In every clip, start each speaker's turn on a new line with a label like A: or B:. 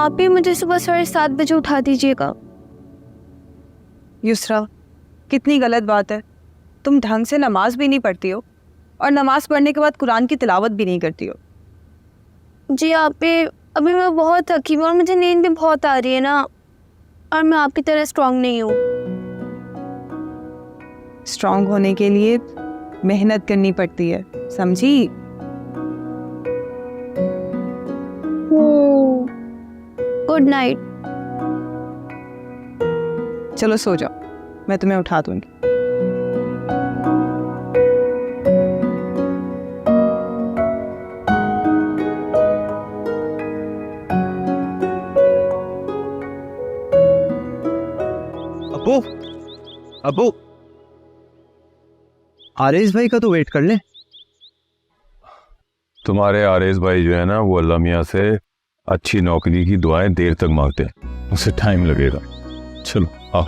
A: आप ही मुझे सुबह 7:30 उठा दीजिएगा।
B: युसरा, कितनी गलत बात है। तुम ढंग से नमाज भी नहीं पढ़ती हो और नमाज पढ़ने के बाद कुरान की तिलावत भी नहीं करती हो।
A: जी आप ही, अभी मैं बहुत थकी हूँ और मुझे नींद भी बहुत आ रही है ना, और मैं आपकी तरह स्ट्रांग नहीं हूँ।
B: स्ट्रांग होने के लिए मेहनत करनी पड़ती है, समझी?
A: Good night.
B: चलो सो जाओ, मैं तुम्हें उठा दूंगी।
C: अबू, अबू, आरिस भाई का तो वेट कर ले।
D: तुम्हारे आरिस भाई जो है ना, वो अल्लाह मियाँ से अच्छी नौकरी की दुआएं देर तक मांगते हैं, उसे टाइम लगेगा। चलो आओ।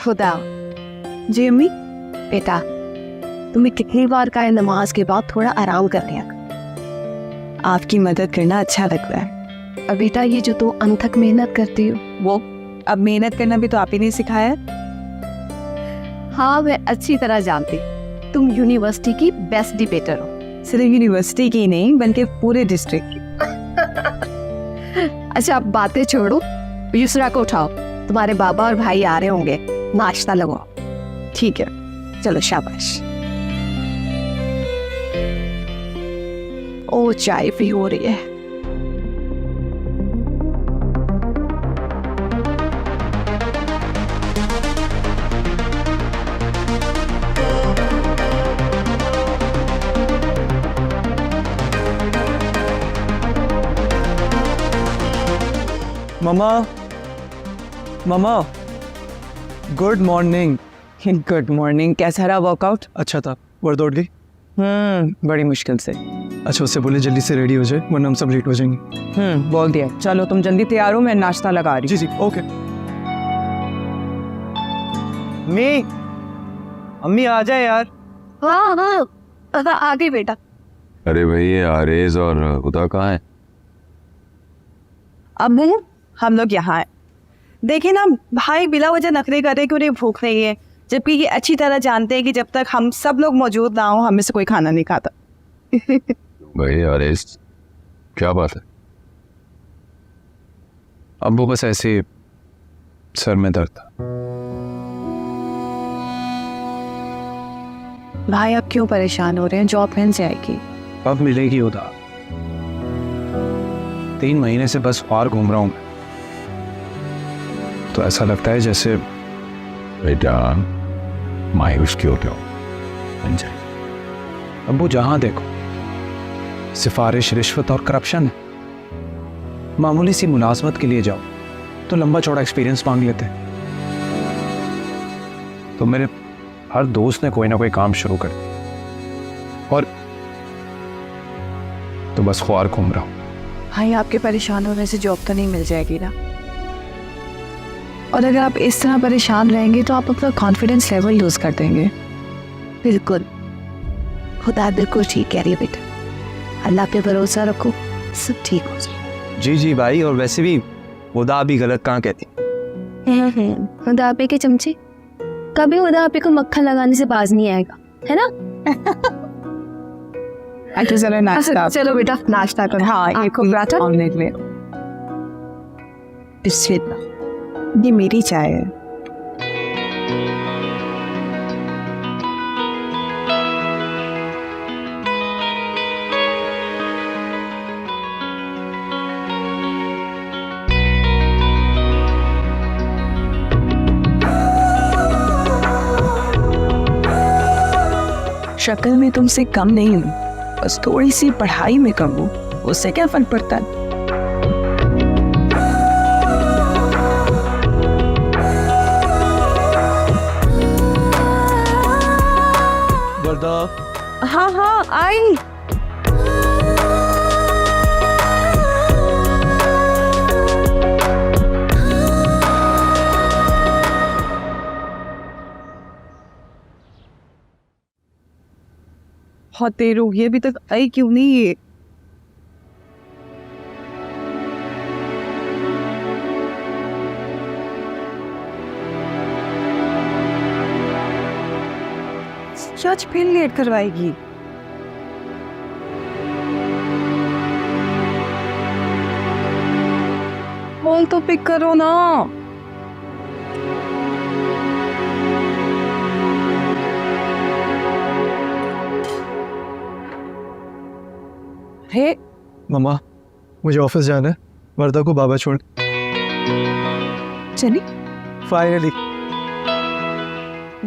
E: खुदा,
B: जी अम्मी।
E: बेटा तुम्हें कितनी बार कहा है नमाज के बाद थोड़ा आराम कर लिया।
B: आपकी मदद करना अच्छा लगता है।
E: और बेटा ये जो तू अनथक मेहनत करती हो,
B: वो अब मेहनत करना भी तो आप ही ने सिखाया है।
E: हाँ मैं अच्छी तरह जानती, तुम यूनिवर्सिटी की बेस्ट डिबेटर हो।
B: सिर्फ यूनिवर्सिटी की नहीं बल्कि पूरे डिस्ट्रिक्ट की।
E: अच्छा अब बातें छोड़ो, युसरा को उठाओ, तुम्हारे बाबा और भाई आ रहे होंगे, नाश्ता लगाओ।
B: ठीक है,
E: चलो शाबाश। ओ चाय भी हो रही है।
C: Mama, mama, good morning.
B: Good morning. कैसा रहा वर्कआउट?
C: अच्छा था। वर्द ली?
B: बड़ी मुश्किल से।
C: अच्छा उससे बोले जल्दी से रेडी हो जाए वरना हम सब लेट हो जाएंगे।
B: बोल दिया। चलो तुम जल्दी तैयार हो, मैं नाश्ता लगा रही।
C: जी जी ओके। अम्मी आ जाए यार।
E: हाँ हाँ आ गई बेटा।
D: अरे भाई ये आरिस और खुदा कहाँ है?
B: अबू हम लोग यहाँ है। देखे ना भाई बिला वजह नखरे कर रहे कि उन्हें भूख नहीं है, जबकि ये अच्छी तरह जानते हैं कि जब तक हम सब लोग मौजूद ना हो हमें से कोई खाना नहीं खाता।
D: भाई आरिस क्या बात है?
C: अब वो बस ऐसे सर में दर्द था।
E: भाई आप क्यों परेशान हो रहे हैं? जॉब मिल जाएगी।
C: अब मिलेगी उधार। 3 महीने से बस बाहर घूम रहा हूँ मैं, तो ऐसा लगता है जैसे
D: बेटा मायूस क्यों हो बन जाए।
C: अब वो जहां देखो सिफारिश, रिश्वत और करप्शन है। मामूली सी मुलाजमत के लिए जाओ तो लंबा चौड़ा एक्सपीरियंस मांग लेते हैं। तो मेरे हर दोस्त ने कोई ना कोई काम शुरू कर दिया और तो बस ख्वार घूम रहा हूं।
E: भाई आपके परेशान होने से जॉब तो नहीं मिल जाएगी ना, और अगर आप इस तरह परेशान रहेंगे तो आप अपना कॉन्फिडेंस लेवल लूज कर देंगे। बिल्कुल, खुदा बिल्कुल ठीक कह रही है बेटा, अल्लाह पे भरोसा रखो, सब ठीक हो जाए।
C: जी जी भाई, और वैसे भी खुदा भी गलत कहाँ कहती।
A: उदापे के चमचे कभी उदापे को मक्खन लगाने से बाज नहीं आएगा, है ना?
B: अच्छा चलो नाश्ता।
E: चलो बेटा नाश्ता करो।
B: हाँ ये
E: आपको पराठा?
B: ऑमलेट ले। बिस्मिल्लाह, ये मेरी चाय है।
E: शक्ल में तुमसे कम नहीं हूँ, बस थोड़ी सी पढ़ाई में कम हूँ, उससे क्या फर्क पड़ता है?
C: वर्दा,
B: हाँ हाँ आई। बहुत देर हो गई, अभी तक आई क्यों नहीं ये? सच फिर लेट करवाएगी। कॉल तो पिक करो ना। हे
C: मम्मा, मुझे ऑफिस जाना है। वर्दा को बाबा छोड़।
B: चली
C: फाइनली।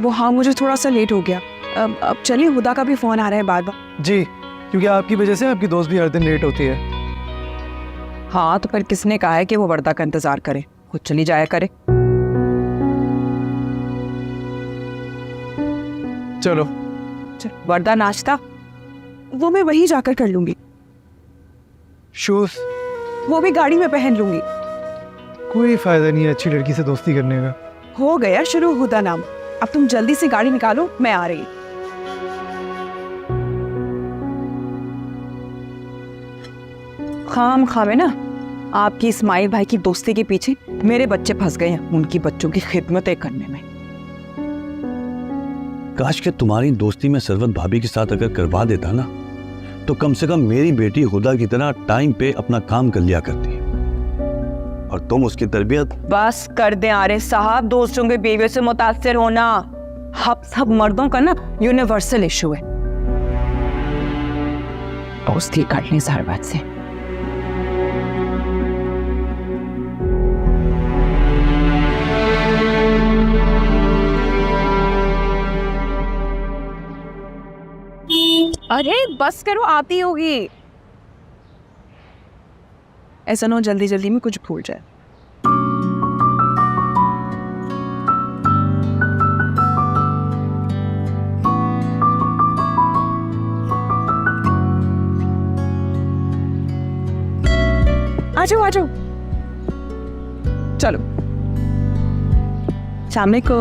B: वो हाँ, मुझे थोड़ा सा लेट हो गया। अब चलिए, हुदा का भी फोन आ रहा है बार बार।
C: जी, क्योंकि आपकी वजह से आपकी दोस्त भी हर दिन लेट होती है।
B: हाँ तो फिर किसने कहा है कि वो वर्दा का इंतजार करे, खुद चली जाया करे।
C: चलो।
B: वर्दा नाश्ता वो मैं वहीं जाकर कर लूंगी,
C: शूज
B: वो भी गाड़ी में पहन लूंगी।
C: कोई फायदा नहीं है अच्छी लड़की से दोस्ती करने का।
B: हो गया शुरू हुदा नाम। अब तुम जल्दी से गाड़ी निकालो, मैं आ रही। खाम खामे ना आपकी इस्माइल भाई की दोस्ती के पीछे मेरे बच्चे फंस गए हैं उनकी बच्चों की खिदमतें करने में।
F: काश के तुम्हारी दोस्ती में सरवत भाभी के साथ अगर करवा देता ना, तो कम से कम मेरी बेटी हुदा की तरह टाइम पे अपना काम कर लिया करती, और तुम उसकी तरबियत।
B: बस कर दे आरे साहब, दोस्तों के बीवी से मुतासिर होना हम सब मर्दों का ना यूनिवर्सल इशू है। दोस्ती करनी सरवत से। अरे बस करो, आती होगी। ऐसा ना हो जल्दी जल्दी में कुछ भूल जाए। आ जाओ आ जाओ, चलो। सामने को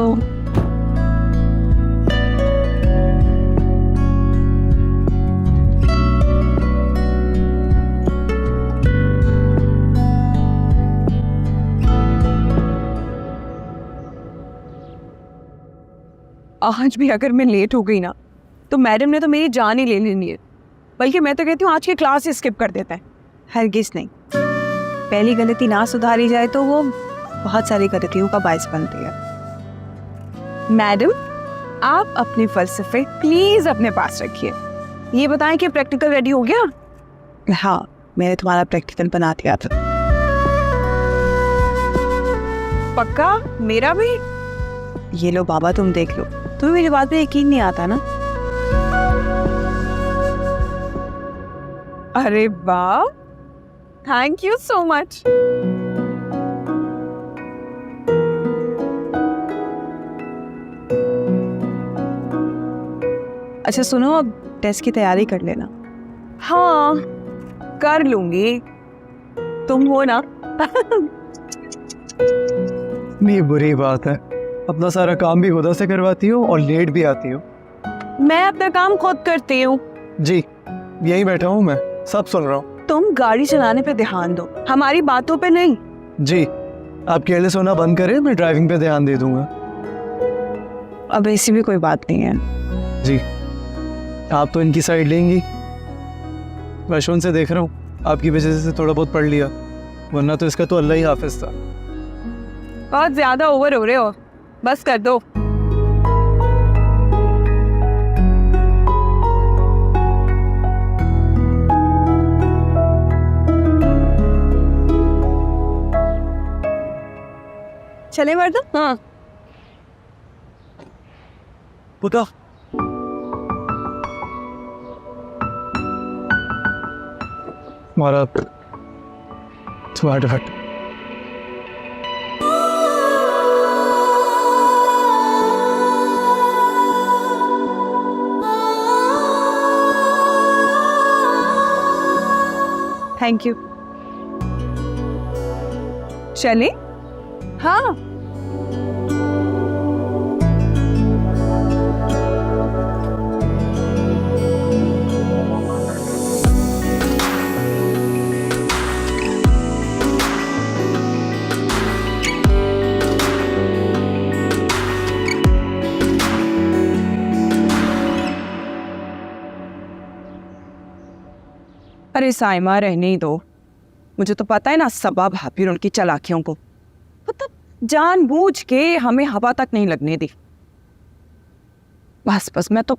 B: आज भी अगर मैं लेट हो गई ना, तो मैडम ने तो मेरी जान ही ले लेनी है। बल्कि मैं तो कहती हूँ आज की क्लास ही स्किप कर देता है। हरगिज़ नहीं। पहली गलती ना सुधारी जाए तो वो बहुत सारी गलतियों का बायस बनती है। मैडम, आप अपने फलसफे प्लीज अपने पास रखिए। ये बताएं कि प्रैक्टिकल रेडी हो गया? हाँ, मैंने तुम्हारा प्रैक्टिकल बना दिया था। पक्का? मेरा भी? ये लो बाबा, तुम देख लो। तुम्हें मेरी बात पे यकीन नहीं आता ना? अरे वाह, थैंक यू सो मच। अच्छा सुनो, अब टेस्ट की तैयारी कर लेना। हाँ कर लूंगी, तुम हो ना।
C: नहीं, बुरी बात है। अपना सारा काम भी हुदा से करवाती हो और लेट भी आती हो।
B: मैं अपना काम खुद करती हूँ।
C: जी, यही बैठा हूँ मैं, सब सुन रहा हूँ।
B: तुम गाड़ी चलाने पे ध्यान दो, हमारी बातों पे नहीं।
C: जी, आप केयरलेस होना बंद करें, मैं ड्राइविंग पे ध्यान दे दूंगा।
B: अब ऐसी भी कोई बात नहीं है।
C: जी, आप तो इनकी साइड लेंगी। वैशोन से देख रहा हूँ, आपकी वजह से थोड़ा बहुत पढ़ लिया, वरना तो इसका तो अल्लाह ही हाफिज था।
B: बहुत ज्यादा ओवर हो रहे हो, बस कर दो। चले वर्दा? हाँ
F: पुता,
C: तुम्हारा आर्टिफैक्ट।
B: Thank you. चले? हाँ। अरे साइमा, रहने ही दो। मुझे तो पता है ना सबा भाभी और उनकी चालाकियों को, मतलब जानबूझ के हमें हवा तक नहीं लगने दी। बस मैं तो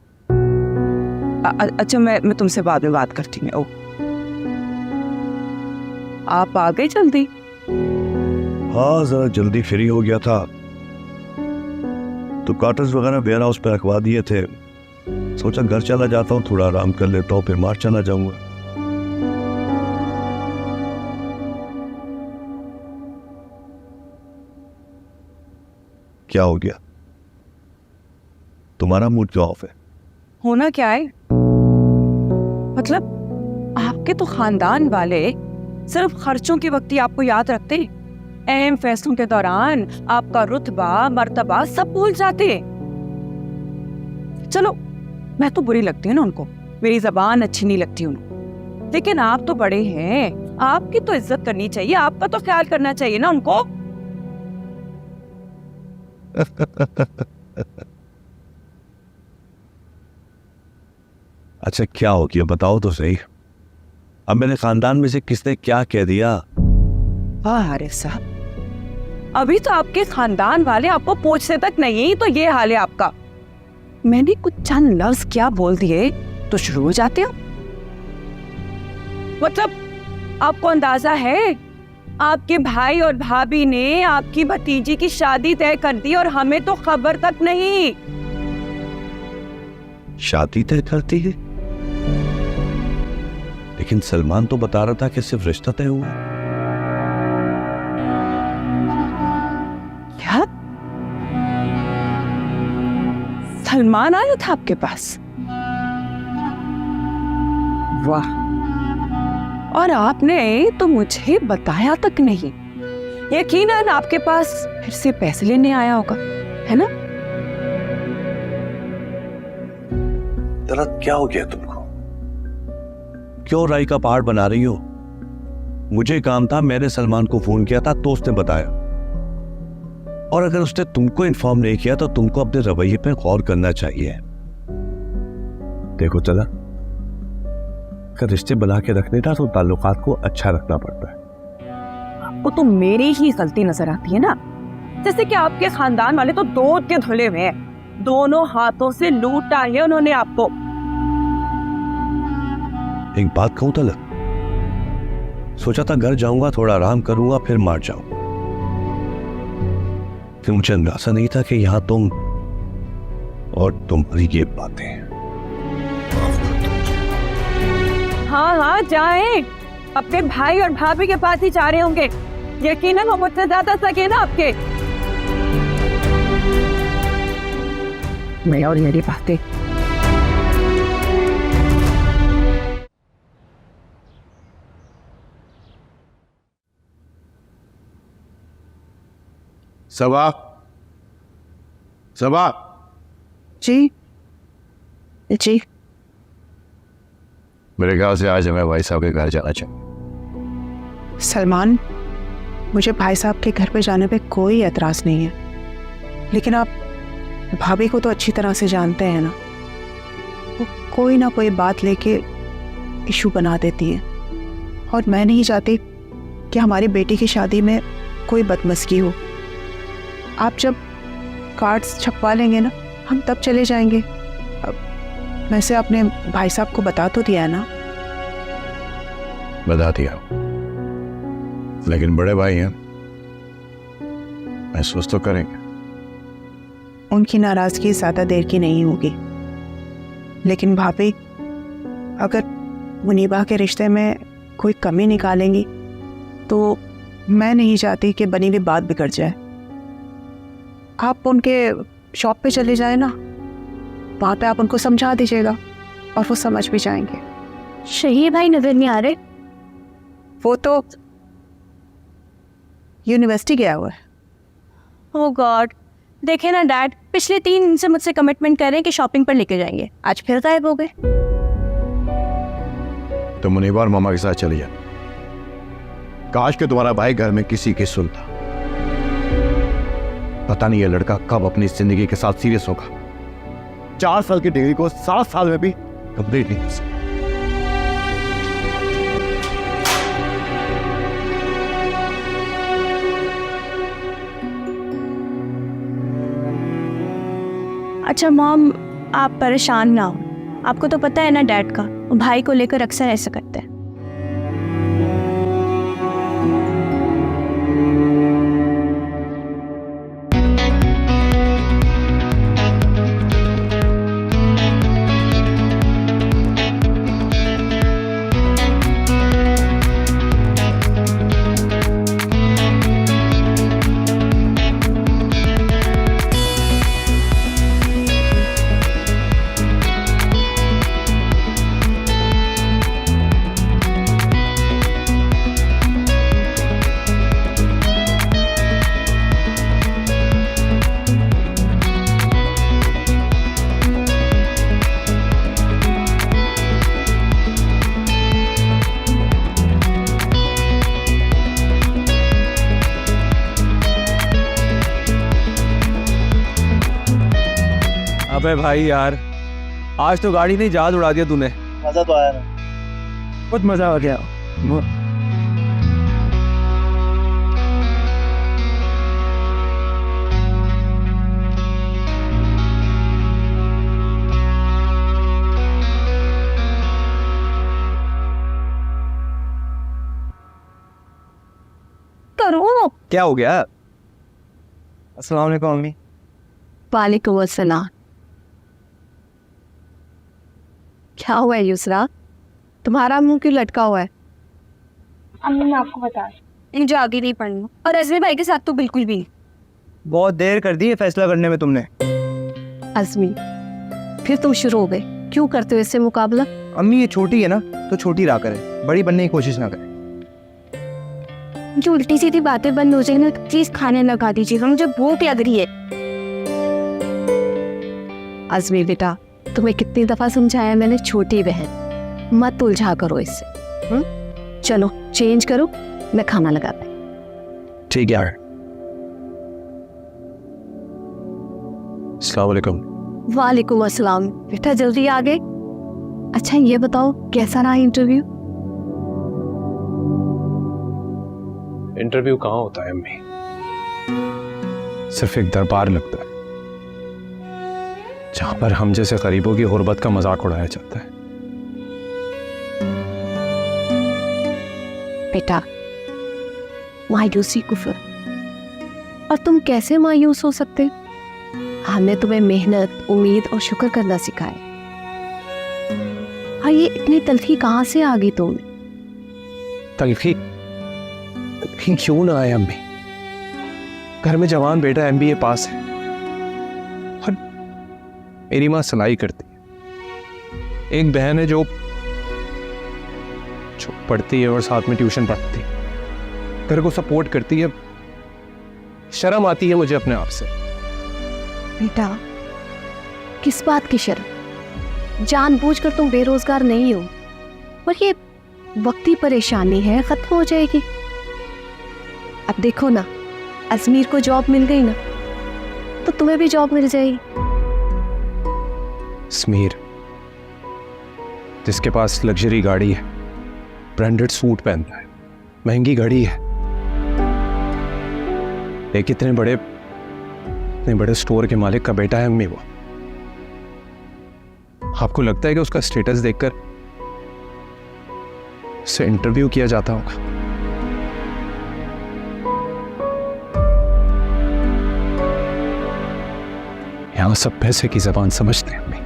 B: अच्छा मैं तुमसे बाद में बात करती हूँ। ओ, आप आ गए जल्दी?
F: हाँ, जरा जल्दी फ्री हो गया था तो कार्टन्स वगैरह वेयर हाउस पे रखवा दिए थे। सोचा घर चला जाता हूँ, थोड़ा आराम कर लेता हूँ, फिर मार्च चला जाऊंगा। क्या हो गया? तुम्हारा मूड क्यों ऑफ है?
B: होना क्या है, मतलब आपके तो खानदान वाले सिर्फ खर्चों के वक्त ही आपको याद रखते, अहम फैसलों के दौरान आपका रुतबा मर्तबा सब भूल जाते। चलो, मैं तो बुरी लगती हूँ ना उनको, मेरी जबान अच्छी नहीं लगती उनको, लेकिन आप तो बड़े हैं, आपकी तो इज्जत करनी चाहिए, आपका तो ख्याल करना चाहिए ना उनको।
F: अच्छा, क्या हो गया बताओ तो सही। अब मेरे खानदान में से किसने क्या कह दिया?
B: अरे साहब, अभी तो आपके खानदान वाले आपको पूछते तक नहीं, तो ये हाल है आपका। मैंने कुछ चंद लफ्ज क्या बोल दिए तो शुरू हो जाते हो। मतलब आपको अंदाजा है, आपके भाई और भाभी ने आपकी भतीजी की शादी तय कर दी और हमें तो खबर तक नहीं।
F: शादी तय करती है? लेकिन सलमान तो बता रहा था कि सिर्फ रिश्ता तय हुआ।
B: क्या? सलमान आया था आपके पास? वाह, और आपने तो मुझे बताया तक नहीं। यकीनन आपके पास फिर से पैसे लेने आया होगा, है ना?
F: दरअसल क्या हो गया तुमको? क्यों राई का पहाड़ बना रही हो? मुझे काम था, मैंने सलमान को फोन किया था तो उसने बताया, और अगर उसने तुमको इन्फॉर्म नहीं किया तो तुमको अपने रवैये पे गौर करना चाहिए। देखो चला, अगर रिश्ते बना के रखने था तो ताल्लुकात को अच्छा रखना पड़ता है।
B: आपको तो मेरी ही गलती नजर आती है ना, जैसे कि आपके खानदान वाले तो दूध के धुले हुए हैं, दोनों हाथों से लूटा है उन्होंने आपको।
F: एक बात कहूं तलक, सोचा था घर जाऊंगा, थोड़ा आराम करूंगा, फिर मार जाऊं। फिर मुझे अंदाजा नहीं था कि यहां तुम और तुम्हारी ये बातें।
B: हाँ, जाएं, अपने भाई और भाभी के पास ही जा रहे होंगे, यकीनन वो मुझसे ज्यादा सगे ना आपके। मैं और मेरी बातें।
D: सबा, सबा,
E: जी जी।
D: मेरे ख्याल से आज हमें भाई साहब के घर जाना चाहिए।
E: सलमान, मुझे भाई साहब के घर पे जाने पे कोई एतराज नहीं है, लेकिन आप भाभी को तो अच्छी तरह से जानते हैं ना, वो कोई ना कोई बात लेके इशू बना देती है, और मैं नहीं चाहती कि हमारी बेटी की शादी में कोई बदमस्की हो। आप जब कार्ड्स छपवा लेंगे ना, हम तब चले जाएंगे। वैसे आपने भाई साहब को बता तो दिया है ना?
D: बता दिया, लेकिन बड़े भाई हैं, महसूस तो करेंगे।
E: उनकी नाराजगी ज्यादा देर की नहीं होगी, लेकिन भाभी, अगर मुनीबा के रिश्ते में
B: कोई कमी निकालेंगी तो मैं नहीं चाहती कि बनी हुई बात बिगड़ जाए। आप उनके शॉप पे चले जाए ना, वहाँ पे आप उनको समझा दीजिएगा और वो समझ भी जाएंगे।
A: शहीद भाई नजर नहीं आ रहे।
B: वो तो यूनिवर्सिटी गया हुआ है।
A: ओह गॉड, देखे ना डैड, पिछले 3 दिन से मुझसे कमिटमेंट कर रहे हैं कि शॉपिंग पर लेके जाएंगे, आज फिर गायब हो गए।
F: तो मुनीबार मामा के साथ चली जा। काश के तुम्हारा भाई घर में किसी की सुनता। पता नहीं ये लड़का कब अपनी जिंदगी के साथ सीरियस होगा। 4 साल की डिग्री को 7 साल में भी कंप्लीट नहीं कर सकता।
A: अच्छा मॉम, आप परेशान ना हो, आपको तो पता है ना डैड का, वो भाई को लेकर अक्सर ऐसा करते हैं।
C: अबे भाई यार, आज तो गाड़ी नहीं जहाज उड़ा दिया तूने।
G: मजा तो आया ना।
C: बहुत मजा आ गया।
A: करो।
C: क्या हो गया? अस्सलाम वालेकुम अम्मी।
E: वालेकुम अस्सलाम। क्या हुआ है युसरा, तुम्हारा मुंह क्यों लटका हुआ है?
A: अम्मी मैं आपको बता रही, मुझे आगे नहीं पढ़ना, और अजमी भाई के साथ तो बिल्कुल भी नहीं।
C: बहुत देर कर दी है फैसला करने में तुमने।
E: अजमी, फिर तुम शुरू हो गए, क्यों करते हो इससे मुकाबला?
C: अम्मी ये छोटी है ना, तो छोटी रहा करे, बड़ी बनने की कोशिश ना करे।
A: जो उल्टी सीधी बातें बंद हो जाए ना, प्लीज खाने लगा दीजिएगा, मुझे भूख लग रही है।
E: अजमी बेटा, तुम्हें कितनी दफा समझाया मैंने, छोटी बहन मत उलझा करो इससे। चलो चेंज करो, मैं खाना लगाती हूँ।
C: ठीक है। अस्सलाम वालेकुम।
E: वालेकुम अस्सलाम। बेटा जल्दी आ गए। अच्छा ये बताओ, कैसा रहा इंटरव्यू?
H: इंटरव्यू कहाँ होता है अम्मी, सिर्फ एक दरबार लगता है जहां पर हम जैसे गरीबों की गुर्बत का मजाक उड़ाया जाता है।
E: बेटा, मायूसी कुफ्र, और तुम कैसे मायूस हो सकते? हमने तुम्हें मेहनत, उम्मीद और शुक्र करना सिखाया। हाँ, ये इतनी तलखी कहाँ से आ गई तुम्हें?
H: तलखी क्यों ना आए अम्मी, घर में जवान बेटा MBA पास है और मेरी माँ सिलाई करती है। एक बहन है जो पढ़ती है और साथ में ट्यूशन पढ़ती है, घर को सपोर्ट करती है। शर्म आती है मुझे अपने आप से।
E: बेटा, किस बात की शर्म? जानबूझकर तुम बेरोजगार नहीं हो, और ये वक्ती परेशानी है, खत्म हो जाएगी। अब देखो ना, अजमीर को जॉब मिल गई ना, तो तुम्हें भी जॉब मिल जाएगी।
H: समीर, जिसके पास लग्जरी गाड़ी है, ब्रांडेड सूट पहनता है, महंगी घड़ी है, एक इतने बड़े स्टोर के मालिक का बेटा है अम्मी। वो आपको लगता है कि उसका स्टेटस देखकर उसे इंटरव्यू किया जाता होगा? यहां सब पैसे की जबान समझते हैं अम्मी।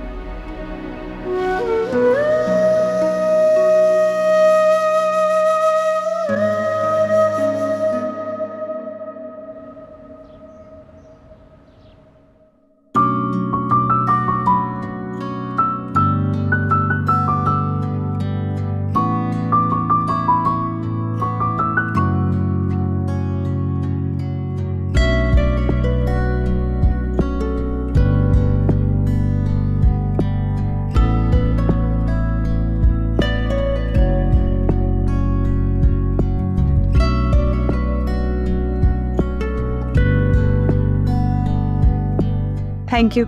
B: Thank you.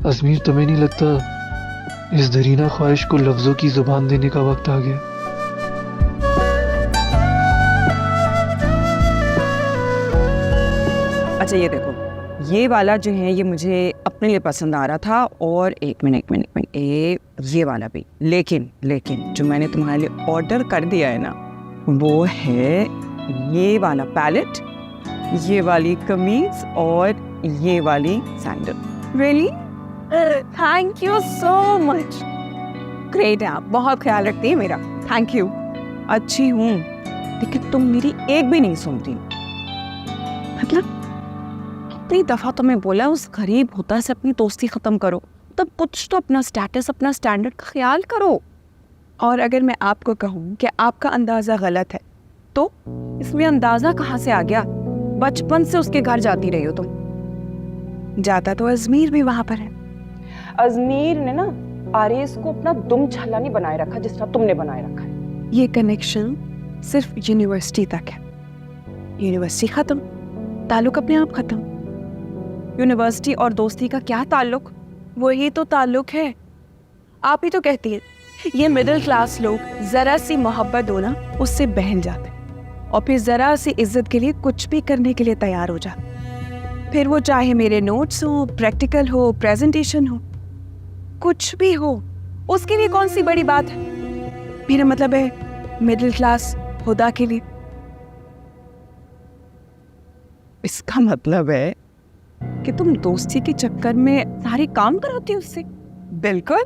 G: अजमीर, तुम्हें नहीं लगता इस दरीना ख्वाहिश को लफ्जों की जुबान देने का वक्त आ गया?
B: अच्छा ये देखो, ये वाला जो है ये मुझे अपने लिए पसंद आ रहा था, और एक मिनट ये वाला भी, लेकिन जो मैंने तुम्हारे लिए ऑर्डर कर दिया है ना, वो है ये वाला पैलेट, ये वाली कमीज और ये वाली sandal. Really? Thank you so much. Great है, आप बहुत ख्याल रखती है मेरा। Thank you. अच्छी हूँ, लेकिन तुम मेरी एक भी नहीं सुनती। मतलब इतनी दफ़ा तो मैं बोला उस गरीब होता से अपनी दोस्ती ख़त्म करो, तब कुछ तो अपना स्टेटस, अपना स्टैंडर्ड का ख्याल करो। और अगर मैं आपको कहूँ कि आपका अंदाज़ा गलत है, तो इसमें अंदाज़ा कहाँ से आ गया? बचपन से उसके घर जाती रही हो तुम। जाता तो अजमीर भी वहाँ पर है। अजमीर ने ना आरिस को अपना दुम छल्ला नहीं बनाए रखा जिस तरह तुमने बनाए रखा है। ये कनेक्शन सिर्फ यूनिवर्सिटी तक है। यूनिवर्सिटी ख़त्म, ताल्लुक अपने आप ख़त्म। यूनिवर्सिटी और दोस्ती का क्या ताल्लुक? वही तो ताल्लुक है। आप ही तो कहती है ये मिडिल क्लास लोग ज़रा सी मोहब्बत हो ना उससे बहन जाते हैं, और फिर ज़रा सी इज्जत के लिए कुछ भी करने के लिए तैयार हो जाते। फिर वो चाहे मेरे नोट्स हो, प्रैक्टिकल हो, प्रेजेंटेशन हो, कुछ भी हो, उसके लिए कौन सी बड़ी बात है। मेरा मतलब है मिडिल क्लास खुदा के लिए। इसका मतलब है कि तुम दोस्ती के चक्कर में सारे काम कराती हो उससे। बिल्कुल।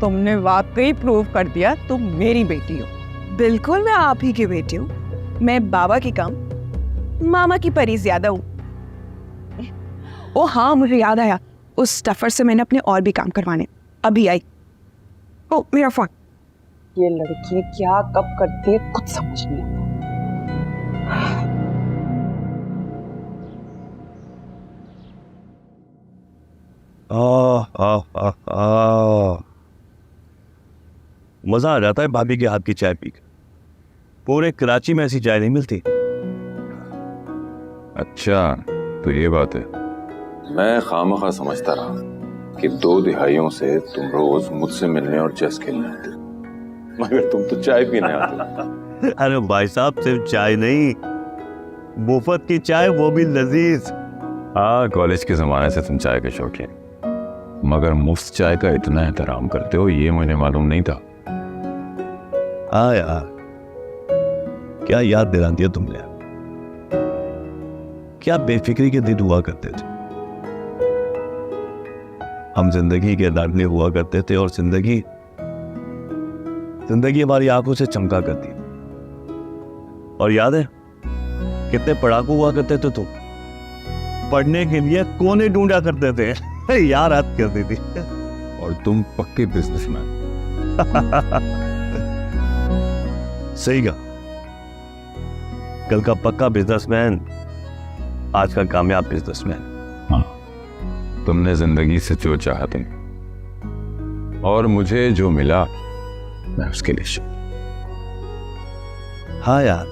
B: तुमने वाकई प्रूव कर दिया तुम मेरी बेटी हो। बिल्कुल मैं आप ही की बेटी हूँ। मैं बाबा की कम, मामा की परी ज्यादा हूँ। ओ हाँ, मुझे याद आया, उस स्टफर से मैंने अपने और भी काम करवाने। अभी आई। ओ मेरा फोन। ये लड़की क्या कब करती है कुछ समझ नहीं आता।
F: मजा आ जाता है भाभी के हाथ की चाय पीकर। पूरे कराची में ऐसी चाय नहीं मिलती।
D: अच्छा तो ये बात है। मैं खामखा समझता रहा कि 2 दिहाइयों से तुम रोज मुझसे मिलने और चेस खेलने आते, मगर तुम तो चाय पीने आते।
F: अरे भाई साहब, सिर्फ चाय नहीं, मुफ्त की चाय, वो भी लजीज।
D: हाँ, कॉलेज के ज़माने से तुम चाय के शौकीन, मगर मुफ्त चाय का इतना एहतराम करते हो ये मुझे मालूम नहीं था।
F: हाँ यार, क्या याद दिला दिया तुमने। क्या बेफिक्री के दिन हुआ करते थे। हम जिंदगी के लाडले हुआ करते थे, और जिंदगी हमारी आंखों से चमका करती। और याद है कितने पढ़ाकू हुआ करते थे तुम। पढ़ने के लिए कोने ढूंढा करते थे। यार हद करती थी।
D: और तुम पक्के बिजनेसमैन।
F: सही कहा। कल का पक्का बिजनेसमैन, आज का कामयाब बिजनेसमैन।
D: हाँ, तुमने जिंदगी से जो चाहा तुम, और मुझे जो मिला मैं उसके लिए शुक्र।
F: हाँ यार,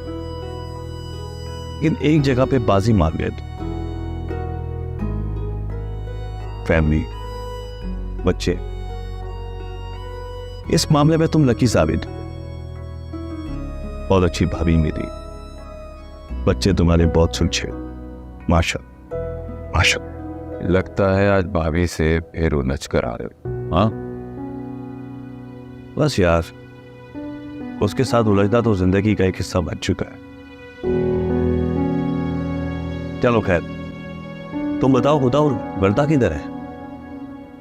F: लेकिन एक जगह पे बाजी मार गए तुम। फैमिली, बच्चे, इस मामले में तुम लकी साबित हो। बहुत अच्छी भाभी मेरी, बच्चे तुम्हारे बहुत सुलझे। माशाअल्लाह माशाअल्लाह।
D: लगता है आज भाभी से फिर उलझ कर आ रहे हो। हाँ
F: बस यार, उसके साथ उलझना तो जिंदगी का एक हिस्सा बन चुका है। चलो खैर, तुम बताओ खुदा और वर्दा किधर है?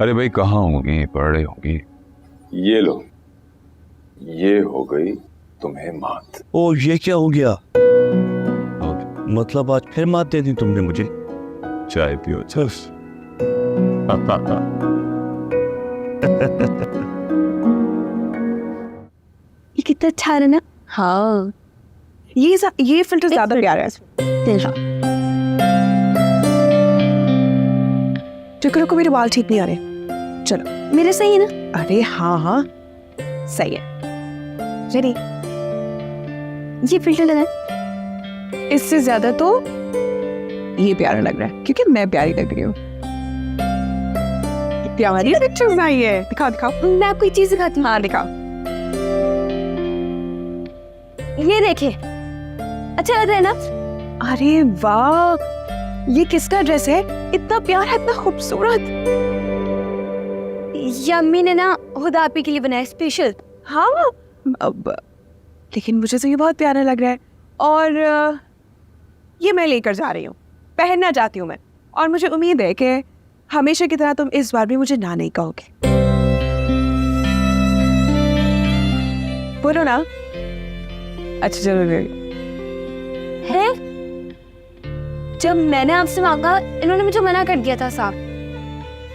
D: अरे भाई कहाँ होंगी, पढ़ रही होंगी। ये लो, ये हो गई तुम्हें मात।
F: ओ ये क्या हो गया? मतलब आज फिर मात दे दी तुमने मुझे।
D: चाय पियो चल।
A: ये कितना अच्छा है ना।
B: हाँ, ये फिल्टर ज्यादा प्यारा है। चक्कर को मेरे बाल ठीक नहीं आ रहे। चलो
A: मेरे सही है ना।
B: अरे हाँ हाँ सही है। रेडी?
A: ये फिल्टर लगाए।
B: इससे ज्यादा तो ये प्यारा लग रहा है क्योंकि मैं प्यारी लग रही हूँ। प्यारी पिक्चर्स आई है, दिखाओ दिखाओ।
A: मैं आपको एक चीज दिखाती हूँ।
B: हाँ दिखाओ।
A: ये देखिए, अच्छा लग रहा है ना?
B: अरे वाह, ये किसका ड्रेस है? इतना प्यारा, इतना खूबसूरत।
A: ये अम्मी ने ना खुद आप ही के लिए बनाया स्पेशल।
B: हाँ अब लेकिन मुझे तो ये बहुत प्यारा लग रहा है और ये मैं लेकर जा रही हूँ, पहनना चाहती हूँ मैं। और मुझे उम्मीद है कि हमेशा की तरह तुम इस बार भी मुझे ना नहीं कहोगे। बोलो ना। अच्छा चलो
A: है, जब मैंने आपसे मांगा इन्होंने मुझे मना कर दिया था साहब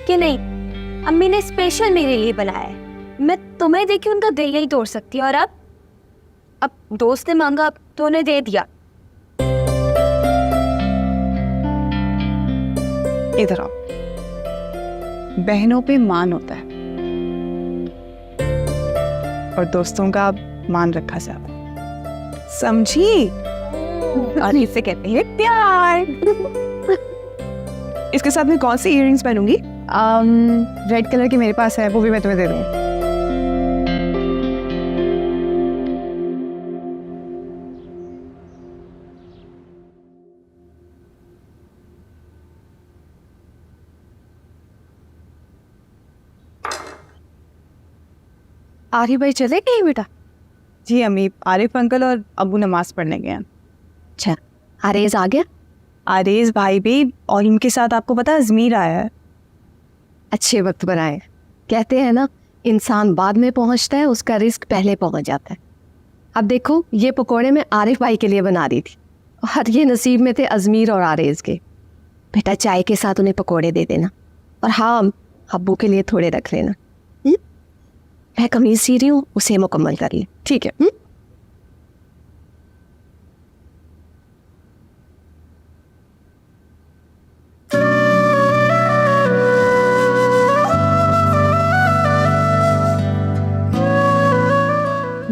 A: कि नहीं, अम्मी ने स्पेशल मेरे लिए बनाया है, मैं तुम्हें देखी उनका दिल नहीं तोड़ सकती। और अब दोस्त ने मांगा तो उन्हें दे दिया।
B: इधर आओ। बहनों पे मान होता है और दोस्तों का मान रखा जाता है, समझी? और इसे कहते हैं प्यार। इसके साथ मैं कौन सी इयररिंग्स पहनूंगी? रेड कलर की मेरे पास है, वो भी मैं तुम्हें दे दूंगी।
A: आरिफ भाई चले गए बेटा?
B: जी अम्मी, आरिफ अंकल और अबू नमाज पढ़ने गए हैं।
A: अच्छा, आरेज आ गया?
B: आरेज भाई भी, और इनके साथ आपको पता है अजमीर आया है।
E: अच्छे वक्त पर आए। कहते हैं ना, इंसान बाद में पहुंचता है, उसका रिस्क पहले पहुंच जाता है। अब देखो, ये पकोड़े मैं आरिफ भाई के लिए बना रही थी और ये नसीब में थे अजमीर और आरेज के। बेटा चाय के साथ उन्हें पकोड़े दे देना, और हाँ, अब्बू के लिए थोड़े रख लेना। मैं कमीज सी रही हूँ, उसे मुकम्मल कर ले, ठीक है?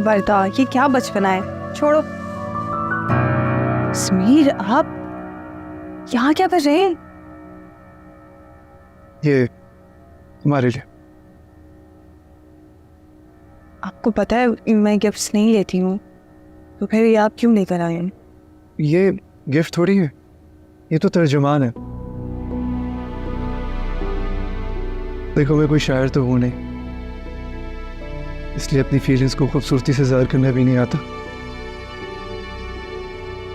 B: वर्दा, ये क्या बचपना है, छोड़ो। समीर, आप यहाँ क्या कर रहे हैं?
C: ये तुम्हारे लिए।
B: आपको पता है मैं गिफ्ट्स नहीं लेती हूँ, तो फिर ये आप क्यों लेकर आए हैं?
C: ये गिफ्ट थोड़ी है, ये तो तर्जुमान है। देखो, मैं कोई शायर तो हूँ नहीं, इसलिए अपनी फीलिंग्स को खूबसूरती से ज़ाहिर करना भी नहीं आता।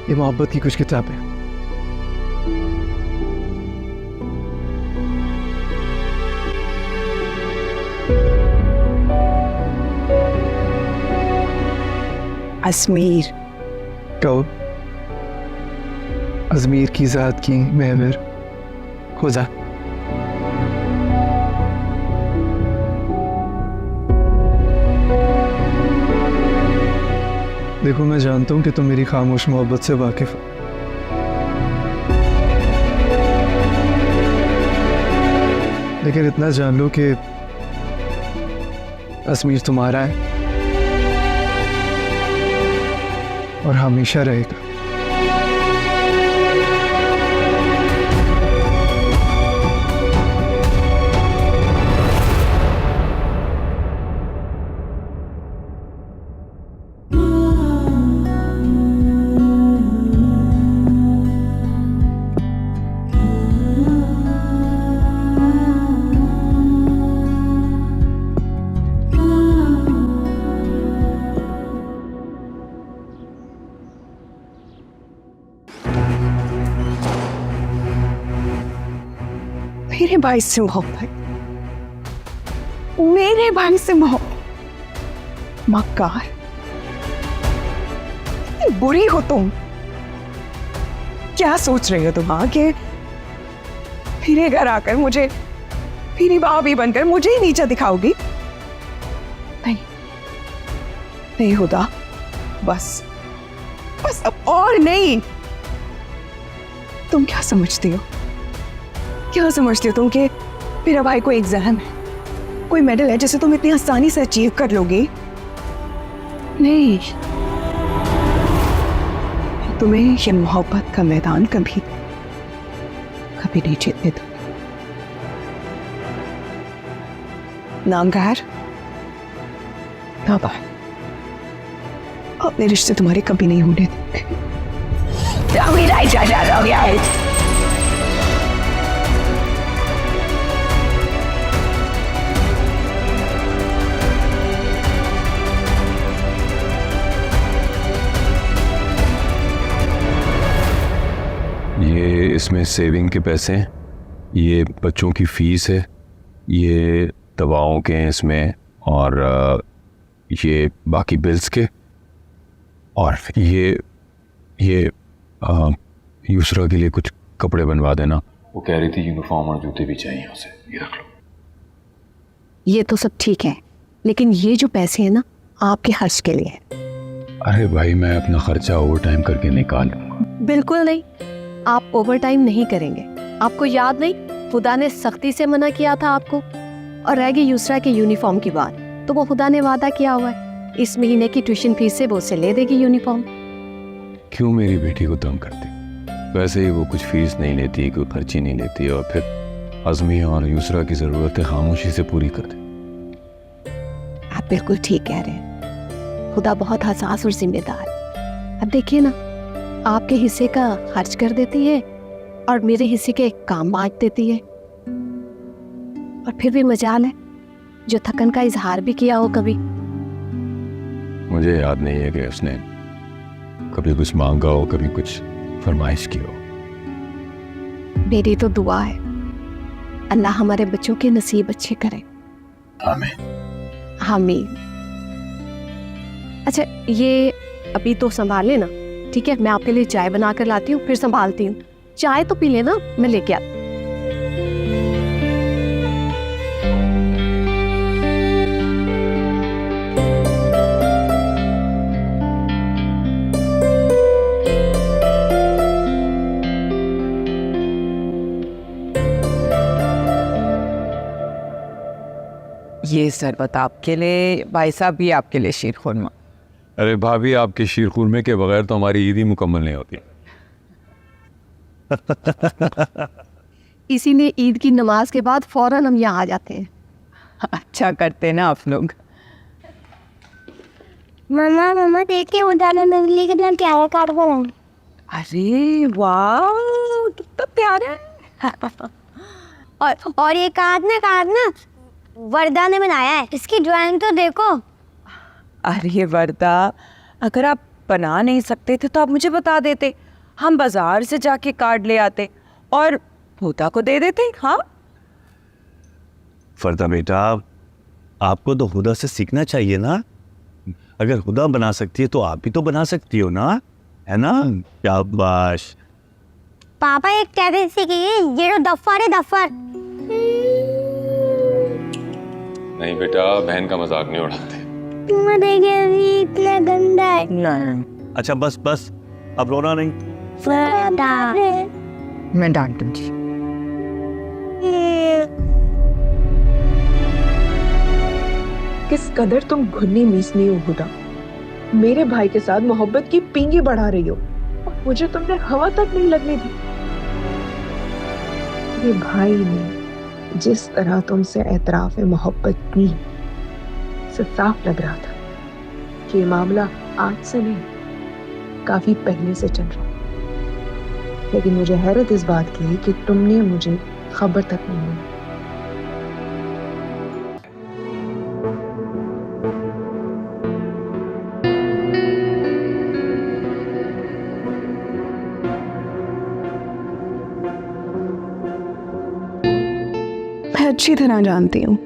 C: ये मोहब्बत की कुछ किताबें हैं।
B: अजमीर।
C: कहो, अजमीर की ज़ात की महवर खुदा। देखो, मैं जानता हूँ कि तुम मेरी खामोश मोहब्बत से वाकिफ हो, लेकिन इतना जान लो कि अजमीर तुम्हारा है और हमेशा रहेगा।
B: मेरे भाई से मोहब्बत, मेरे भाई से मोहब्बत, मक्कार, इतनी बुरी हो तुम। क्या सोच रही हो तुम? कि मेरे घर आकर मुझे मेरी भाभी बनकर मुझे ही नीचा दिखाओगी? नहीं नहीं खुदा, बस बस अब और नहीं। तुम क्या समझती हो? क्या समझती हो तुम कि मेरा भाई कोई एग्जाम है, कोई मेडल है जिसे तुम इतनी आसानी से अचीव कर लोगी? नहीं, तुम्हें ये मोहब्बत का मैदान कभी कभी नहीं जीतने दूंगी। नामगार अपने रिश्ते तुम्हारे कभी नहीं होने दूंगी।
D: ये इसमें सेविंग के पैसे हैं, ये बच्चों की फीस है, ये दवाओं के हैं इसमें, और ये बाकी बिल्स के, और ये यूसरा के लिए कुछ कपड़े बनवा देना। वो कह रही थी यूनिफॉर्म और जूते भी चाहिए उसे, ये रख लो।
E: ये तो सब ठीक है, लेकिन ये जो पैसे हैं ना, आपके खर्च के लिए है।
D: अरे भाई, मैं अपना खर्चा ओवर टाइम करके निकाल लूँगा।
A: बिल्कुल नहीं, आप ओवर टाइम नहीं करेंगे। आपको याद नहीं, खुदा ने सख्ती से मना किया था आपको। और रह गई यूसरा के यूनिफॉर्म की बात, तो वो खुदा ने वादा किया हुआ है इस महीने की ट्यूशन फीस से वो उससे ले देगी यूनिफॉर्म।
D: क्यों मेरी बेटी को तंग करती? वैसे ही वो कुछ फीस नहीं लेती, कोई खर्ची नहीं लेती, और फिर अज़मी और यूसरा की ज़रूरतें खामोशी से पूरी कर दे।
E: आप बिल्कुल ठीक कह रहे हैं, खुदा बहुत हसास और जिम्मेदार। अब देखिए ना, आपके हिस्से का खर्च कर देती है और मेरे हिस्से के काम बांट देती है। और फिर भी मजाल है जो थकन का इजहार भी किया हो कभी।
D: मुझे याद नहीं है कि उसने कभी कुछ मांगा हो, कभी कुछ फरमाइश की हो।
E: मेरी तो दुआ है अल्लाह हमारे बच्चों के नसीब अच्छे करे।
D: आमीन।
E: आमीन। अच्छा, ये अभी तो संभाल लेना, ठीक है? मैं आपके लिए चाय बना कर लाती हूँ, फिर संभालती हूँ। चाय तो पी लेना, मैं लेके आती।
B: ये शरबत आपके लिए, भाई साहब भी आपके लिए शीर खुरमा।
D: अरे भाभी, आपके शीर खुरमे के बगैर तो हमारी ईद ही मुकम्मल नहीं होती।
E: इसीलिए ईद की नमाज के बाद फौरन हम यहाँ आ जाते हैं।
B: अच्छा करते ना आप लोग।
A: मम्मा मम्मा देखिए, उधर मेरे लिए कितना प्यारा कार्ड बना।
B: अरे वाह, कितना प्यारा है।
A: और ये कार्ड ना वर्दा ने बनाया है, इसकी ड्राइंग तो देखो।
B: अरे वर्दा, अगर आप बना नहीं सकते थे तो आप मुझे बता देते, हम बाजार से जाके कार्ड ले आते और हुदा को दे देते। हाँ
F: फरदा बेटा, आपको तो हुदा से सीखना चाहिए ना। अगर हुदा बना सकती है तो आप भी तो बना सकती हो ना, है ना? शाबाश।
A: पापा ये कैसे सीखिए? ये तो दफ्तर है, दफ्तर।
D: नहीं बेटा, बहन का मजाक नहीं उड़ाते।
A: इतना गंदा है।
B: नहीं,
F: अच्छा बस बस, अब रोना नहीं।
B: मैं डांट दूंगी।
I: किस कदर तुम घुन्नी मीसनी हो हुदा। मेरे भाई के साथ मोहब्बत की पींगी बढ़ा रही हो और मुझे तुमने हवा तक नहीं लगने दी। मेरे भाई ने जिस तरह तुमसे एतराफ मोहब्बत की, से साफ लग रहा था कि ये मामला आज से नहीं, काफी पहले से चल रहा। लेकिन मुझे हैरत इस बात की कि तुमने मुझे खबर तक नहीं दी।
B: मैं अच्छी तरह जानती हूँ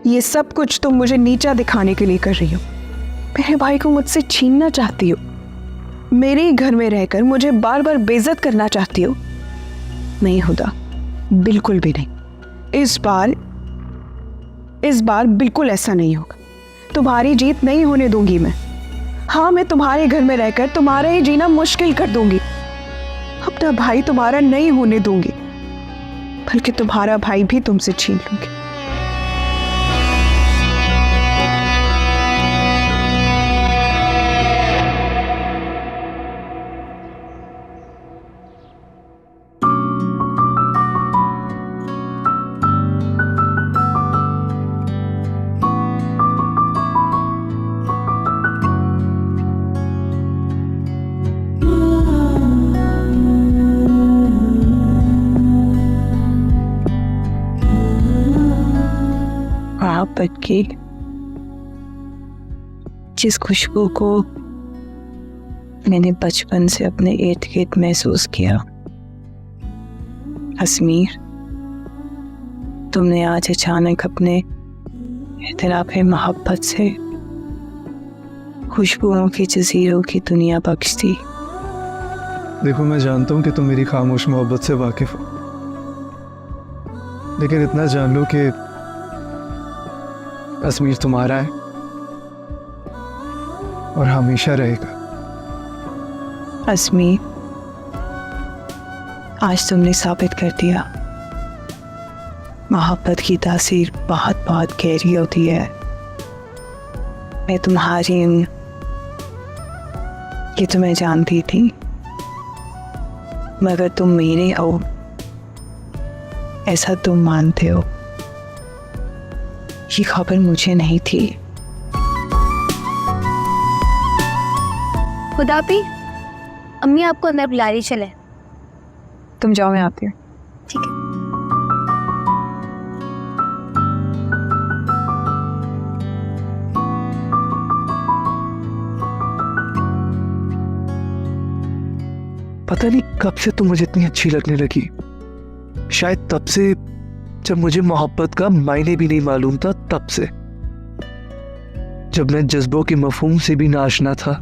B: ये सब कुछ तुम मुझे नीचा दिखाने के लिए कर रही हो। मेरे भाई को मुझसे छीनना चाहती हो, मेरे ही घर में रहकर मुझे बार बार बेइज्जत करना चाहती हो। नहीं हुदा, बिल्कुल भी नहीं। इस बार बिल्कुल ऐसा नहीं होगा। तुम्हारी जीत नहीं होने दूंगी मैं। हाँ, मैं तुम्हारे घर में रहकर तुम्हारा ही जीना मुश्किल कर दूंगी। अपना भाई तुम्हारा नहीं होने दूंगी, बल्कि तुम्हारा भाई भी तुमसे छीन लूंगी।
E: मोहब्बत की, जिस खुशबू को मैंने बचपन से अपने इर्द गिर्द महसूस किया। अजमीर, तुमने आज अचानक अपने इतराफ़ मोहब्बत से खुशबुओं की जज़ीरों की दुनिया बख्श दी।
C: देखो, मैं जानता हूँ कि तुम मेरी खामोश मोहब्बत से वाकिफ हो, लेकिन इतना जान लो कि अजमीर तुम्हारा है और हमेशा रहेगा।
E: अजमीर, आज तुमने साबित कर दिया मोहब्बत की तासीर बहुत बहुत गहरी होती है। मैं तुम्हारी हूँ, ये तुम्हें जानती थी, मगर तुम मेरे हो ऐसा तुम मानते हो, ये खबर मुझे नहीं थी।
A: खुदा भी, अम्मी आपको अंदर बुला रही, चले।
B: तुम जाओ, मैं आती हूँ।
A: ठीक है।
G: पता नहीं कब से तुम मुझे इतनी अच्छी लगने लगी। शायद तब से जब मुझे मोहब्बत का मायने भी नहीं मालूम था, तब से जब मैं जज्बों के मफहूम से भी नाआशना था,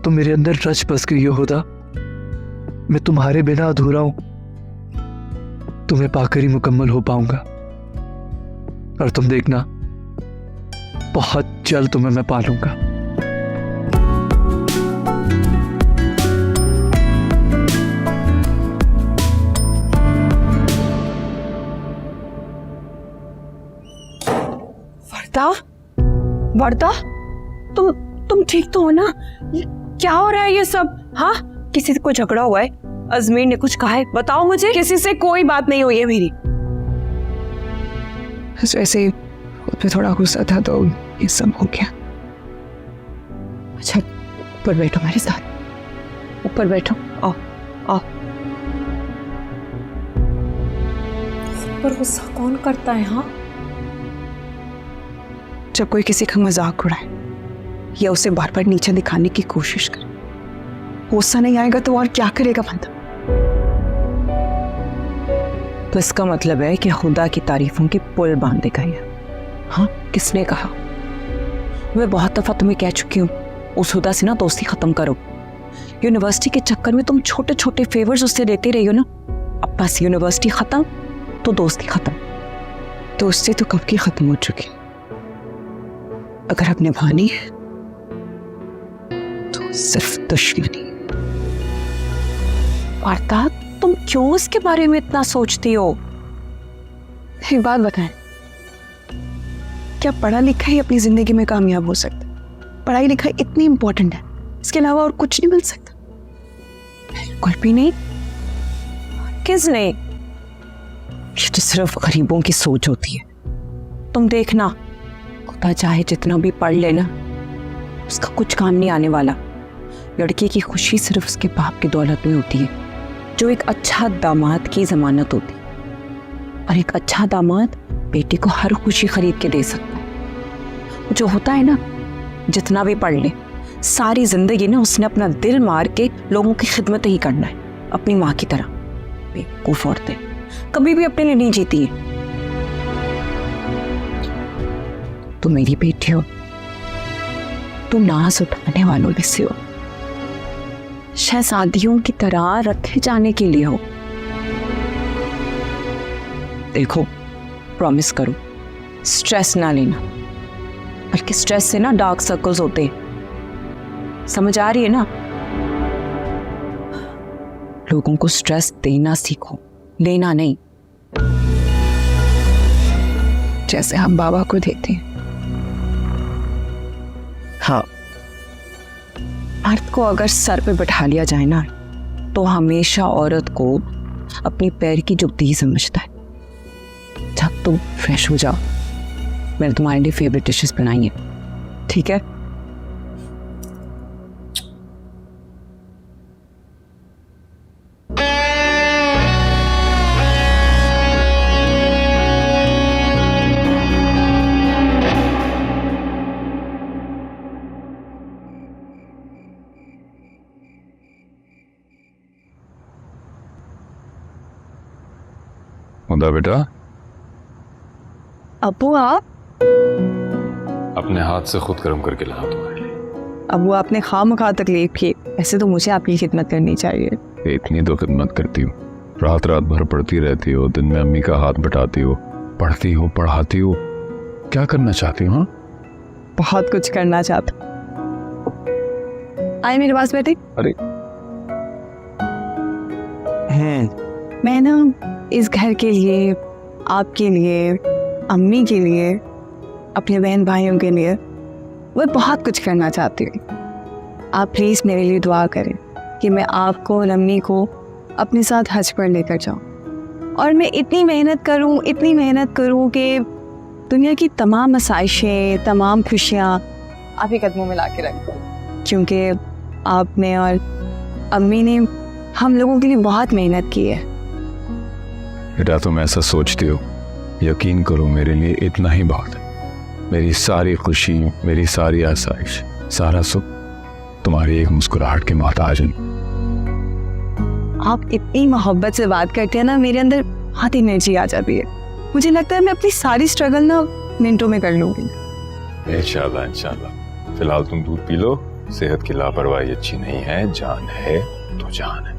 G: तो मेरे अंदर रच बस गई हो खुदा। मैं तुम्हारे बिना अधूरा हूं, तुम्हें पाकर ही मुकम्मल हो पाऊंगा। और तुम देखना, बहुत जल्द तुम्हें मैं पालूंगा।
B: वर्दा, तुम ठीक तो हो ना? ये क्या हो रहा है ये सब? हाँ, किसी से कोई झगड़ा हुआ है? अजमीर ने कुछ कहा है? बताओ मुझे। किसी से कोई बात नहीं हुई है मेरी।
E: वैसे उस पे थोड़ा गुस्सा था तो ये सब हो गया। अच्छा, ऊपर बैठो मेरे साथ, ऊपर बैठो। आओ आओ।
B: पर गुस्सा कौन करता है? हाँ,
E: जब कोई किसी का मजाक उड़ाए या उसे बार बार नीचे दिखाने की कोशिश करे, गुस्सा नहीं आएगा तो और क्या करेगा बंदा? तो इसका मतलब है कि खुदा की तारीफों के पुल बांधेगा ये। हाँ, किसने कहा? मैं बहुत दफा तुम्हें कह चुकी हूँ, उस खुदा से ना दोस्ती खत्म करो। यूनिवर्सिटी के चक्कर में तुम छोटे छोटे फेवर्स उससे देते रही हो ना। अब बस यूनिवर्सिटी खत्म तो दोस्ती खत्म। दोस्ती तो कब की खत्म हो चुकी। अगर अब निभानी है तो सिर्फ दुश्मनी। वार्ता, तुम क्यों इसके बारे में इतना सोचती हो? एक बात बताएं, क्या पढ़ा लिखा ही अपनी जिंदगी में कामयाब हो सकता? पढ़ाई लिखाई इतनी इंपॉर्टेंट है, इसके अलावा और कुछ नहीं मिल सकता? बिल्कुल भी नहीं।
B: किसने?
E: ये तो सिर्फ गरीबों की सोच होती है। तुम देखना, खुदा चाहे जितना भी पढ़ लेना, उसका कुछ काम नहीं आने वाला। लड़के की खुशी सिर्फ उसके बाप की दौलत में होती है, जो एक अच्छा दामाद की जमानत होती है। और एक अच्छा दामाद बेटे को हर खुशी खरीद के दे सकता है। जो होता है ना, जितना भी पढ़ ले, सारी जिंदगी ना उसने अपना दिल मार के लोगों की खिदमत ही करना है, अपनी माँ की तरह। बेवकूफ औरतें कभी भी अपने लिए नहीं जीती है। तुम मेरी बेटी हो, तुम नाज उठाने वालों में से हो, शहजादियों की तरह रखे जाने के लिए हो। देखो, प्रॉमिस करो, स्ट्रेस ना लेना, बल्कि स्ट्रेस से ना डार्क सर्कल्स होते हैं। समझ आ रही है ना? लोगों को स्ट्रेस देना सीखो, लेना नहीं, जैसे हम बाबा को देते हैं। हाँ, मर्द को अगर सर पे बैठा लिया जाए ना, तो हमेशा औरत को अपनी पैर की जुत्ती ही समझता है। जब तुम फ्रेश हो जाओ, मैंने तुम्हारे लिए फेवरेट डिशेस बनाई हैं, ठीक है?
D: होता बेटा?
B: अबू आप
D: अपने हाथ से खुद गर्म करके लाना तुम्हारे लिए।
B: अबू आपने खामखा तकलीफ की, ऐसे तो मुझे आपकी खिदमत करनी चाहिए।
D: इतनी तो खिदमत करती हूँ, रात रात भर पढ़ती रहती हो, दिन में अम्मी का हाथ बटाती हो, पढ़ती हो, पढ़ाती हो, क्या करना चाहती हो? हाँ,
B: बहुत कुछ करना चाहता। आए मेरे पास बैठे।
D: अरे
B: मैं ना इस घर के लिए, आपके लिए, अम्मी के लिए, अपने बहन भाइयों के लिए वो बहुत कुछ करना चाहती हूँ। आप प्लीज़ मेरे लिए दुआ करें कि मैं आपको और अम्मी को अपने साथ हज पर लेकर जाऊँ और मैं इतनी मेहनत करूँ कि दुनिया की तमाम आसाइशें, तमाम खुशियाँ आप ही कदमों में ला के रख दूँ, क्योंकि आपने और अम्मी ने हम लोगों के लिए बहुत मेहनत की है।
D: बेटा तुम ऐसा सोचती हो, यकीन करो मेरे लिए इतना ही बहुत है। मेरी सारी खुशी, मेरी सारी आसाइश, सारा सुख तुम्हारी एक मुस्कुराहट के मोहताज है।
B: आप इतनी मोहब्बत से बात करते हैं ना, मेरे अंदर बहुत एनर्जी आ जाती है। मुझे लगता है मैं अपनी सारी स्ट्रगल ना मिनटों में कर लूँगी।
D: इंशाल्लाह इंशाल्लाह। फिलहाल तुम दूध पी लो, सेहत की लापरवाही अच्छी नहीं है, जान है तो जान है।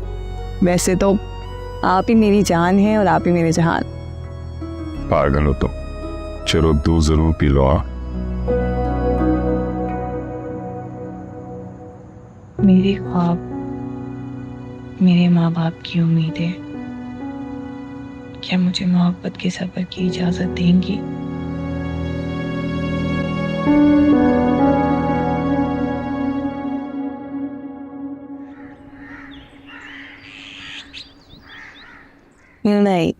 B: वैसे तो आप ही मेरी जान है और आप ही मेरे जहान।
D: पागल हो तुम, चलो दूध जरूर पी लो।
E: मेरे ख्वाब, मेरे माँ बाप की उम्मीदें, क्या मुझे मोहब्बत के सफर की इजाजत देंगी?
B: नहीं,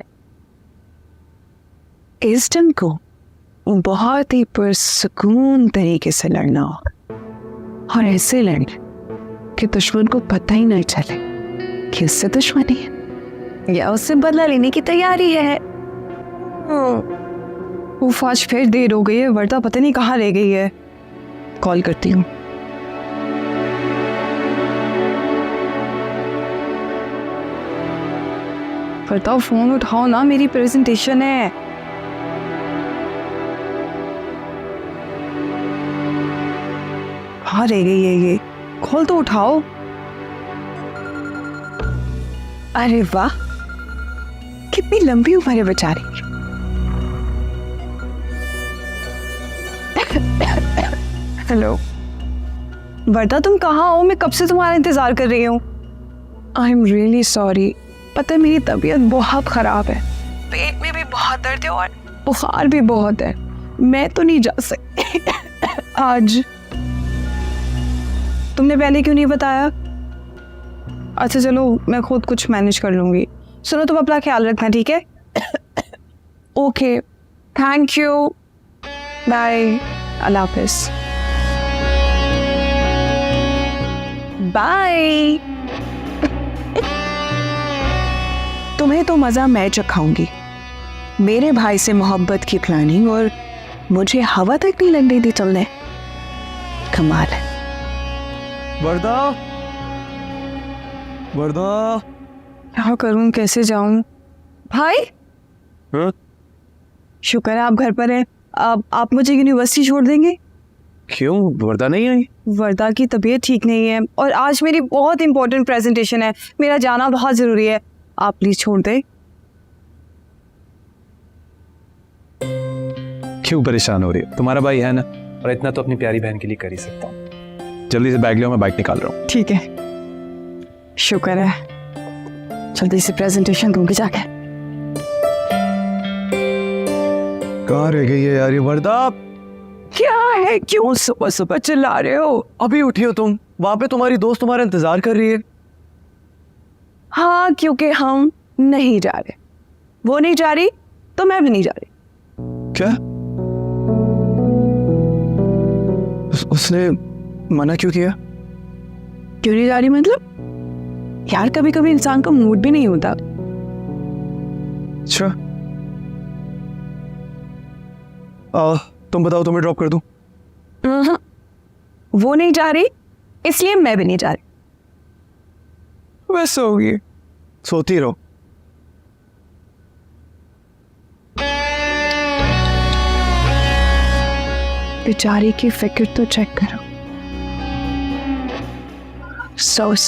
B: इस जंग को बहुत ही पुरसुकून तरीके से लड़ना होगा और ऐसे लड़ना कि दुश्मन को पता ही नहीं चले कि उससे दुश्मनी है या उससे बदला लेने की तैयारी है। उफ, आज फिर देर हो गई है, वर्दा पता नहीं कहाँ रह गई है। कॉल करती हूँ। बताओ, फोन उठाओ ना, मेरी प्रेजेंटेशन है। कहाँ रह गई है ये? कॉल तो उठाओ। अरे वाह, कितनी लंबी उम्र है बेचारी। हेलो वर्दा, तुम कहाँ हो? मैं कब से तुम्हारा इंतजार कर रही हूँ। आई एम रियली सॉरी, पता है मेरी तबीयत बहुत ख़राब है, पेट में भी बहुत दर्द है और बुखार भी बहुत है। मैं तो नहीं जा सकती आज। तुमने पहले क्यों नहीं बताया? अच्छा चलो, मैं खुद कुछ मैनेज कर लूँगी। सुनो, तुम अपना ख्याल रखना, ठीक है? ओके, थैंक यू, बाय, अल्लाह हाफिज़, बाय। तुम्हें तो मज़ा मैं चखाऊंगी। मेरे भाई से मोहब्बत की प्लानिंग और मुझे हवा तक नहीं लगने दी तुमने। कमाल है।
C: वर्दा, वर्दा,
B: क्या करूं, कैसे जाऊं? भाई,
C: हाँ?
B: शुक्र है आप घर पर हैं। आप मुझे यूनिवर्सिटी छोड़ देंगे?
C: क्यों, वर्दा नहीं आई?
B: वर्दा की तबीयत ठीक नहीं है और आज मेरी बहुत इंपॉर्टेंट प्रेजेंटेशन है, मेरा जाना बहुत ज़रूरी है। आप प्लीज़ छोड़ दें।
C: क्यों परेशान हो रही है? तुम्हारा भाई है ना, और इतना तो अपनी प्यारी बहन के लिए कर ही सकता हूँ। जल्दी से बैग लो, मैं बाइक निकाल रहा हूँ।
B: ठीक है, शुक्र है। जल्दी से प्रेजेंटेशन दूंगी जाके।
C: कहाँ रह गई है यार ये वर्दा?
B: क्या है, क्यों सुबह सुबह चिल्ला रहे हो?
C: अभी उठी हो तुम? वहां पे तुम्हारी दोस्त तुम्हारा इंतजार कर रही है।
B: हाँ, क्योंकि हम नहीं जा रहे। वो नहीं जा रही तो मैं भी नहीं जा रही।
C: क्या? उसने मना क्यों किया?
B: क्यों नहीं जा रही मतलब? यार, कभी कभी इंसान का मूड भी नहीं होता।
C: अच्छा, तुम बताओ, तुम्हें ड्रॉप कर दूं?
B: वो नहीं जा रही इसलिए मैं भी नहीं जा रही।
C: वैसे होगी, सोती रहो।
E: बेचारी की फिक्र तो चेक करो। सोस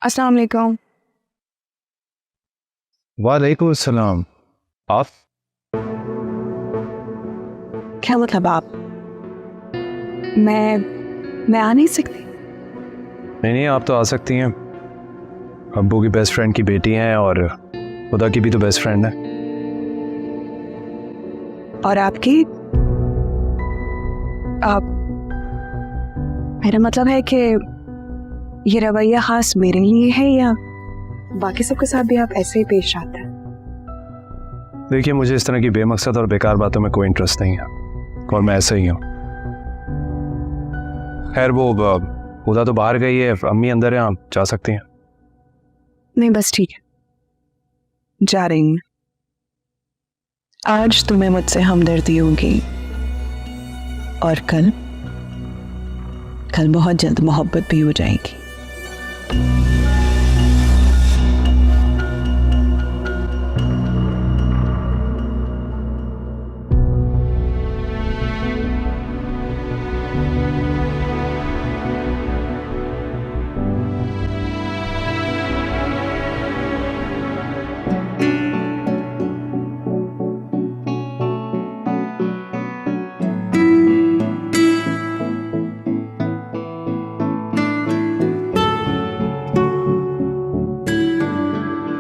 E: अस्सलाम वालेकुम।
C: वालेकुम अस्सलाम। आप?
E: क्या मतलब आप? मैं आ नहीं सकती।
C: नहीं, आप तो आ सकती हैं। अब्बू की बेस्ट फ्रेंड की बेटी हैं और खुदा की भी तो बेस्ट फ्रेंड है।
E: और आपकी? आप, मेरा मतलब है कि ये रवैया खास मेरे लिए है या बाकी सबके साथ भी आप ऐसे ही पेश आते हैं?
C: देखिए, मुझे इस तरह की बेमकसद और बेकार बातों में कोई इंटरेस्ट नहीं है और मैं ऐसे ही हूँ। खैर, वो खुदा तो बाहर गई है, अम्मी अंदर है, आप जा सकती हैं।
E: नहीं, बस ठीक है, जा रही हूँ। आज तुम्हें मुझसे हमदर्दी होगी और कल बहुत जल्द मोहब्बत भी हो जाएगी।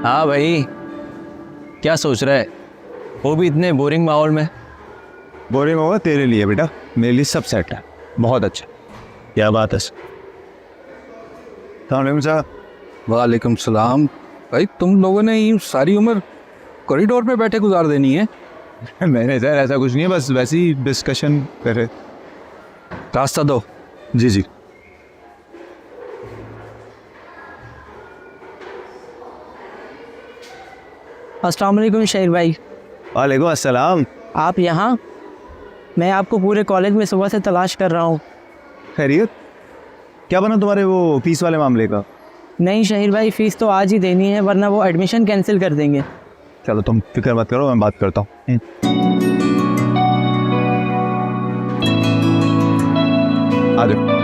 J: हाँ भाई, क्या सोच रहा है? वो भी इतने बोरिंग माहौल में।
H: बोरिंग होगा तेरे लिए बेटा, मेरे लिए सब सेट है। बहुत अच्छा। क्या बात है सर?
J: वालेकुम सलाम। भाई, तुम लोगों ने ये सारी उम्र कॉरिडोर में बैठे गुजार देनी है?
H: मैंने सर ऐसा कुछ नहीं है, बस वैसे ही डिस्कशन कर रहे।
J: रास्ता दो।
H: जी जी।
K: अस्सलाम वालेकुम शेर भाई।
H: वालेकुम अस्सलाम।
K: आप यहाँ? मैं आपको पूरे कॉलेज में सुबह से तलाश कर रहा हूँ।
H: खैरियत? क्या बना तुम्हारे वो फीस वाले मामले का?
K: नहीं शहीर भाई, फीस तो आज ही देनी है वरना वो एडमिशन कैंसिल कर देंगे।
H: चलो तुम फिक्र मत करो, मैं बात करता हूँ। आ जाओ।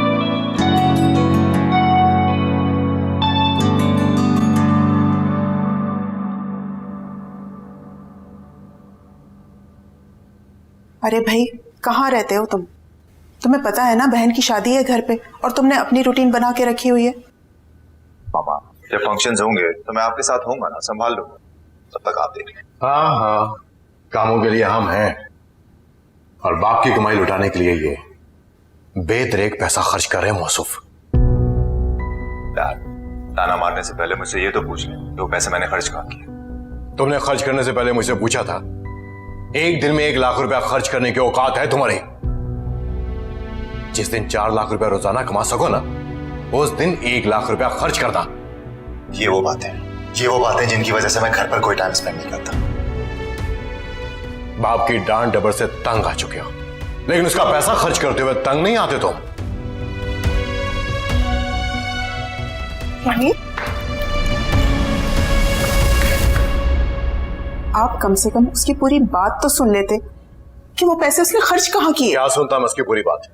L: अरे भाई, कहाँ रहते हो तुम? तुम्हें पता है ना बहन की शादी है घर पे और तुमने अपनी रूटीन बना के रखी हुई है।
M: मामा, जब फंक्शंस होंगे तो मैं आपके साथ होऊंगा ना, संभाल लूंगा। तब तक आप देख लें।
N: हाँ, कामों के लिए हम हैं और बाप की कमाई लुटाने के लिए ये बेदरेक पैसा खर्च कर रहे हैं मौसूफ।
M: डैड, ताना मारने से पहले मुझसे ये तो पूछ लें कि वो पैसे मैंने खर्च कहाँ किए।
N: तुमने खर्च करने से पहले मुझसे पूछा था? एक दिन में 1 लाख रुपया खर्च करने की औकात है तुम्हारी? जिस दिन 4 लाख रुपया रोजाना कमा सको ना, उस दिन 1 लाख रुपया खर्च करना।
M: ये वो बातें जिनकी वजह से मैं घर पर कोई टाइम स्पेंड नहीं करता।
N: बाप की डांट डबर से तंग आ चुके हो, लेकिन उसका पैसा खर्च करते हुए तंग नहीं आते तुम।
L: आप कम से कम उसकी पूरी बात तो सुन लेते कि वो पैसे उसने खर्च कहाँ किए।
N: क्या सुनता मैं उसकी पूरी बात?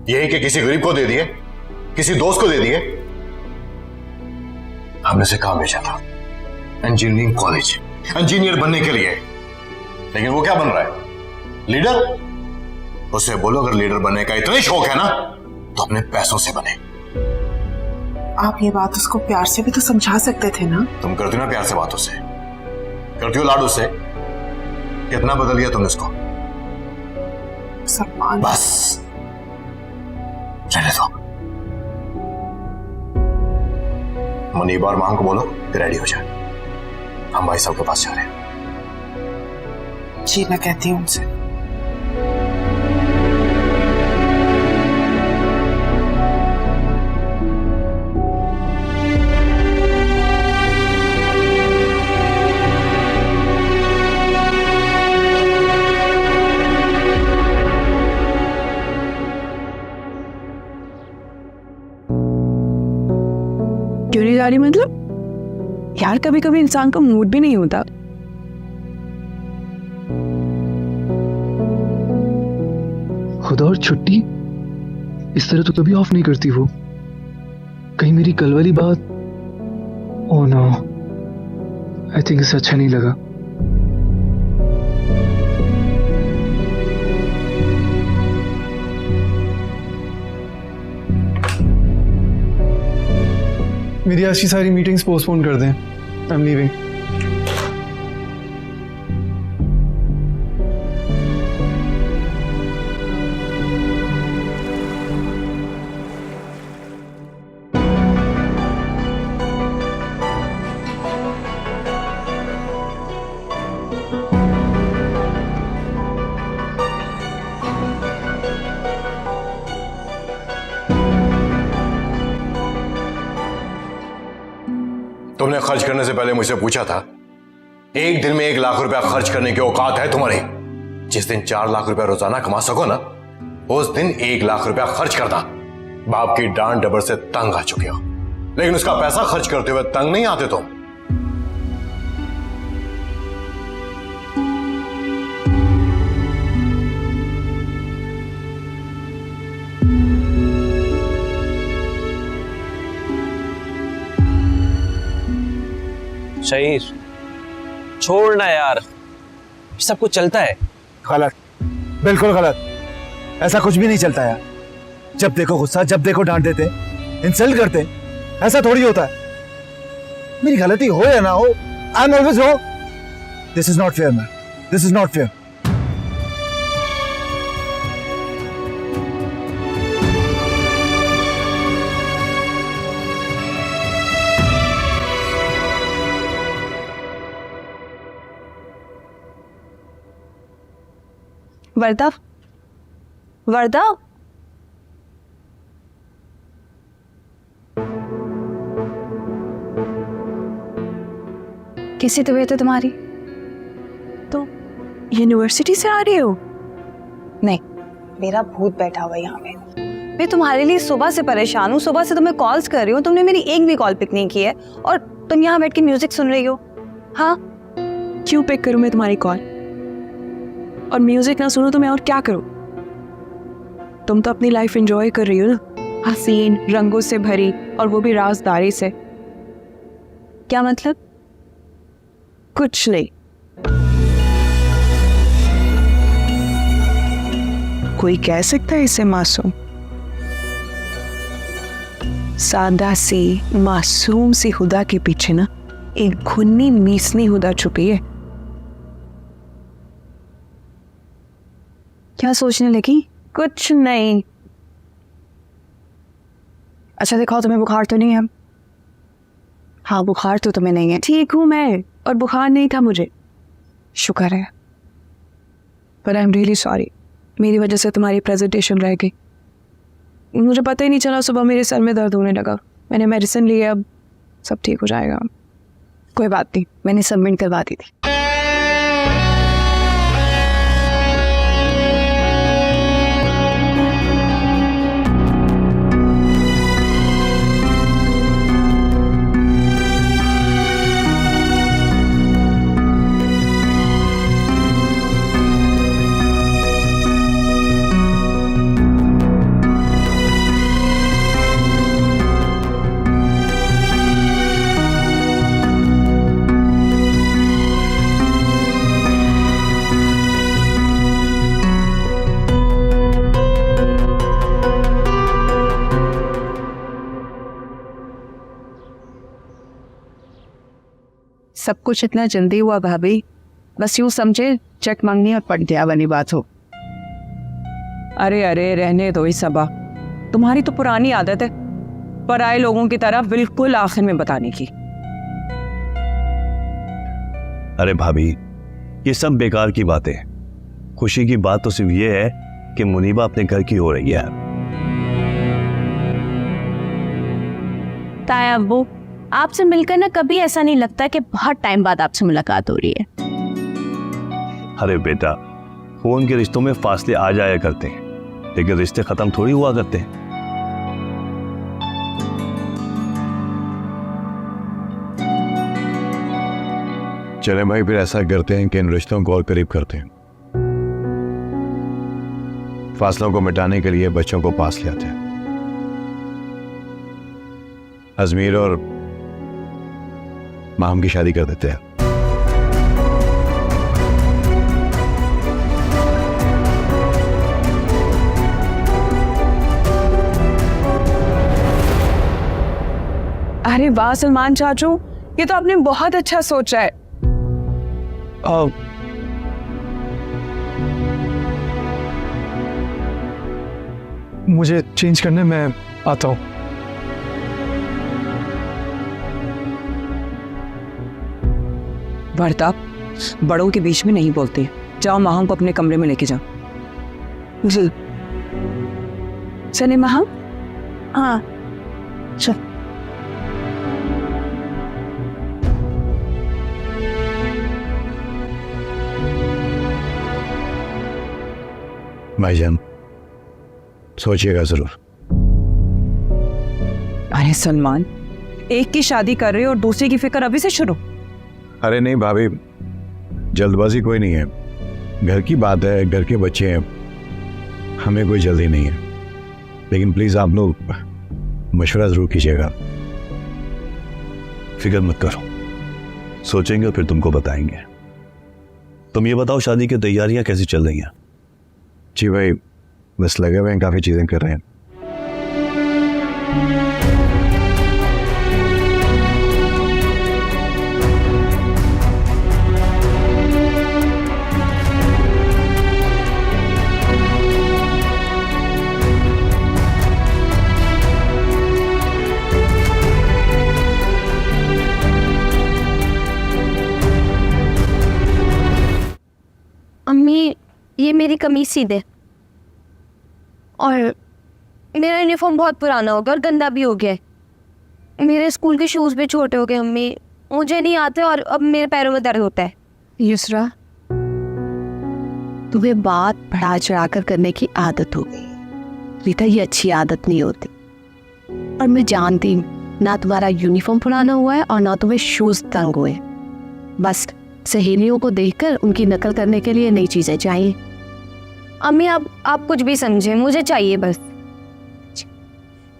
N: यही कि किसी गरीब को दे दिए, किसी दोस्त को दे दिए। हमने उसे कहां भेजा था? इंजीनियरिंग कॉलेज, इंजीनियर बनने के लिए। लेकिन वो क्या बन रहा है? लीडर। उसे बोलो अगर लीडर बनने का इतना ही शौक है ना तो अपने पैसों से बने।
L: आप ये बात उसको प्यार से भी तो समझा सकते थे ना।
N: तुम करती हो ना प्यार से बातों से, करती हो लाडू से। कितना बदल दिया तुमने उसको?
L: सलमान
N: बस रहने दो। मनीबार मांग को बोलो कि रेडी हो जाए, हम भाई साहब के पास जा रहे हैं।
L: जी मैं कहती हूँ उनसे।
B: क्यों नहीं जा रही? मतलब यार कभी कभी इंसान का मूड भी नहीं होता।
G: खुदा, और छुट्टी इस तरह तो कभी ऑफ नहीं करती वो। कहीं मेरी कल वाली बात? ओह नो, आई थिंक इसे अच्छा नहीं लगा।
C: मेरी आज की सारी मीटिंग्स पोस्टपोन कर दें। I am leaving.
N: तुमने खर्च करने से पहले मुझसे पूछा था, एक दिन में 1 लाख रुपया खर्च करने की औकात है तुम्हारी? जिस दिन 4 लाख रुपया रोजाना कमा सको ना, उस दिन 1 लाख रुपया खर्च करना। बाप की डांट डबर से तंग आ चुके हो, लेकिन उसका पैसा खर्च करते हुए तंग नहीं आते तुम।
J: शहीर छोड़ना यार, सब कुछ चलता है।
H: गलत, बिल्कुल गलत। ऐसा कुछ भी नहीं चलता यार। जब देखो गुस्सा, जब देखो डांट देते, इंसल्ट करते। ऐसा थोड़ी होता है। मेरी गलती हो या ना हो, I am always wrong. This is not fair man, this is not fair.
B: Varda, Varda,
A: कैसी तबीयत है तुम्हारी?
B: तो यूनिवर्सिटी से आ रही हो?
A: नहीं, मेरा भूत बैठा हुआ यहाँ पे। मैं तुम्हारे लिए सुबह से परेशान हूँ। सुबह से तुम्हें कॉल्स कर रही हूँ, तुमने मेरी एक भी कॉल पिक नहीं की है, और तुम यहाँ बैठ के म्यूजिक सुन रही हो। हाँ,
B: क्यों पिक करूँ मैं तुम्हारी कॉल? और म्यूजिक ना सुनो तो मैं और क्या करूं? तुम तो अपनी लाइफ एंजॉय कर रही हो ना, हसीन रंगों से भरी, और वो भी राजदारी से।
A: क्या मतलब?
B: कुछ नहीं। कोई कह सकता है इसे मासूम? सादा सी मासूम सी खुदा के पीछे ना एक घुन्नी मीसनी खुदा छुपी है।
A: क्या सोचने लगी?
B: कुछ नहीं।
A: अच्छा दिखाओ, तुम्हें बुखार तो नहीं है? हाँ, बुखार तो तुम्हें नहीं है।
B: ठीक हूं मैं, और बुखार नहीं था मुझे।
A: शुक्र है।
B: पर आई एम रियली सॉरी, मेरी वजह से तुम्हारी प्रेजेंटेशन रह गई। मुझे पता ही नहीं चला, सुबह मेरे सर में दर्द होने लगा। मैंने मेडिसिन ली है, अब सब ठीक हो जाएगा।
A: कोई बात नहीं, मैंने सबमिट करवा दी थी।
B: सब कुछ इतना जल्दी हुआ भाभी, बस यूं समझे चेक मांगनी और पट गया वाली बात हो। अरे अरे रहने दो इस सबा, तुम्हारी तो पुरानी आदत है पराए लोगों की तरह बिल्कुल आखिर में बताने की।
F: अरे भाभी, ये सब बेकार की बातें हैं। खुशी की बात तो सिर्फ ये है कि मुनीबा अपने घर की हो रही है।
A: ताया अब्बू, आपसे मिलकर ना कभी ऐसा नहीं लगता कि बहुत टाइम बाद आपसे मुलाकात हो रही है।
F: अरे बेटा, फोन के रिश्तों में फासले आ जाया करते हैं, लेकिन रिश्ते खत्म थोड़ी हुआ करते हैं।
N: चले भाई, फिर ऐसा करते हैं कि इन रिश्तों को और करीब करते हैं। फासलों को मिटाने के लिए बच्चों को पास ले आते हैं। अजमीर और माहम की शादी कर देते हैं।
B: अरे वाह सलमान चाचू, ये तो आपने बहुत अच्छा सोचा है।
C: मुझे चेंज करने में आता हूँ।
B: वर्ता, बड़ों के बीच में नहीं बोलते। जाओ माहम को अपने कमरे में लेके जाओ। जी चले माहम? हाँ चल।
N: भाईजान, सोचिएगा जरूर।
B: अरे सलमान, एक की शादी कर रहे हो और दूसरी की फिक्र अभी से शुरू?
N: अरे नहीं भाभी, जल्दबाजी कोई नहीं है। घर की बात है, घर के बच्चे हैं, हमें कोई जल्दी नहीं है। लेकिन प्लीज आप लोग मशवरा जरूर कीजिएगा।
F: फिक्र मत करो, सोचेंगे और फिर तुमको बताएंगे। तुम ये बताओ, शादी की तैयारियां कैसी चल रही हैं?
N: जी भाई, बस लगे हुए हैं, काफी चीजें कर रहे हैं।
A: अम्मी, ये मेरी कमीज सी दे। और मेरा यूनिफॉर्म बहुत पुराना हो गया और गंदा भी हो गया है। मेरे स्कूल के शूज़ भी छोटे हो गए अम्मी, मुझे नहीं आते और अब मेरे पैरों में दर्द होता है।
E: युसरा, तुम्हें बात बढ़ा चढ़ा कर करने की आदत हो गई। रीता, ये अच्छी आदत नहीं होती। और मैं जानती हूँ, ना तुम्हारा यूनिफॉर्म पुराना हुआ है और ना तुम्हें शूज़ तंग हुए। बस सहेलियों को देखकर उनकी नकल करने के लिए नई चीज़ें चाहिए।
A: अम्मी, आप कुछ भी समझे, मुझे चाहिए बस।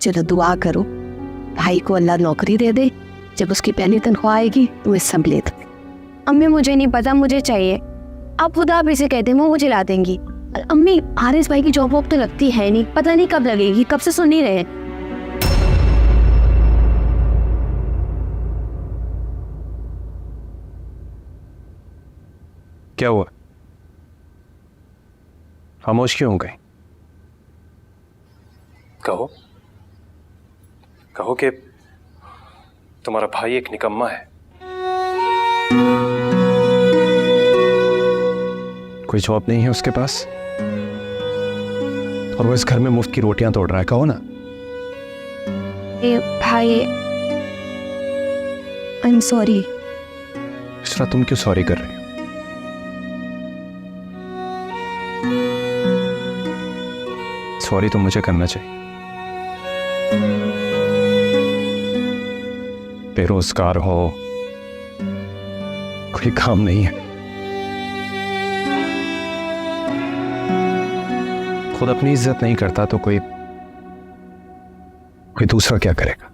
E: चलो दुआ करो, भाई को अल्लाह नौकरी दे दे। जब उसकी पहली तनख्वाह आएगी तुम्हें सब ले दो।
A: अम्मी, मुझे नहीं पता, मुझे चाहिए। आप खुदा भी से कहते हैं, वो मुझे ला देंगी। अम्मी, हारिस भाई की जॉब वॉब तो लगती है नहीं, पता नहीं कब लगेगी, कब से सुन नहीं रहे हैं।
H: क्या हुआ? खामोश क्यों हो गए? कहो कहो कि तुम्हारा भाई एक निकम्मा है। कोई जॉब नहीं है उसके पास और वो इस घर में मुफ्त की रोटियां तोड़ रहा है। कहो ना।
A: भाई, आई एम सॉरी।
H: इसरा, तुम क्यों सॉरी कर रही हो? सॉरी तो मुझे करना चाहिए। बेरोजगार हो, कोई काम नहीं है, खुद अपनी इज्जत नहीं करता तो कोई दूसरा क्या करेगा?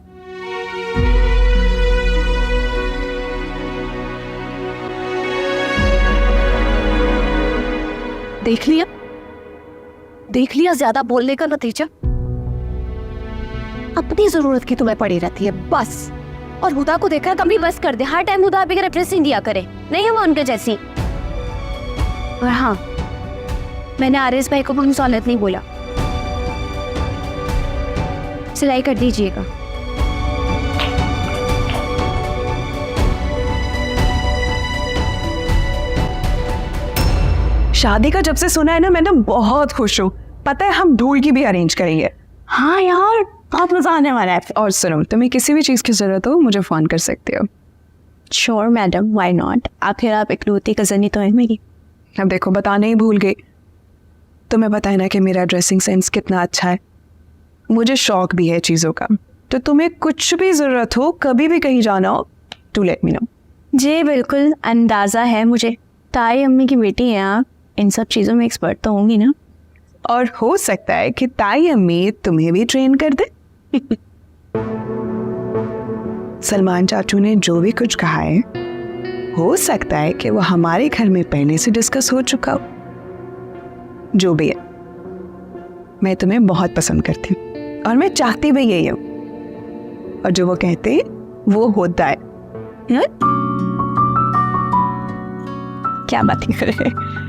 E: देख लिया ज्यादा बोलने का नतीजा। अपनी जरूरत की तुम्हें पड़ी रहती है बस।
A: और हुदा को देखकर कभी बस कर दे, हर टाइम हुदा अभी रेफरेंसिंग दिया करे, नहीं है वो उनके जैसी। और हाँ, मैंने आरिस भाई को भी सहूलत नहीं बोला, सिलाई कर दीजिएगा।
B: शादी का जब से सुना है ना, मैं ना बहुत खुश हूँ। पता है हम ढोल की भी अरेंज करेंगे।
A: हाँ यार, बहुत मजा आने वाला है।
B: और सुनो, तुम्हें किसी भी चीज़ की ज़रूरत हो मुझे फ़ोन कर सकते हो।
A: Sure madam, why not. आखिर आप इकलौती कज़न ही तो है मेरी।
B: अब देखो, बताने ही भूल गई। तुम्हें पता है ना कि मेरा ड्रेसिंग सेंस कितना अच्छा है, मुझे शौक भी है चीज़ों का। तो तुम्हें कुछ भी ज़रूरत हो, कभी भी कहीं जाना हो, टू लेट मी नो।
A: जी बिल्कुल, अंदाज़ा है मुझे। ताई अम्मी की बेटी हैं आप, इन सब चीज़ों में एक्सपर्ट तो होंगी ना।
B: और हो सकता है कि ताई अम्मी तुम्हें भी ट्रेन कर दे। सलमान चाचू ने जो भी कुछ कहा है, हो सकता है कि वो हमारे घर में पहले से डिस्कस हो चुका हो। जो भी है, मैं तुम्हें बहुत पसंद करती हूँ और मैं चाहती भी यही हूँ, और जो वो कहते हैं वो होता है।
A: क्या बात कर रहे हैं?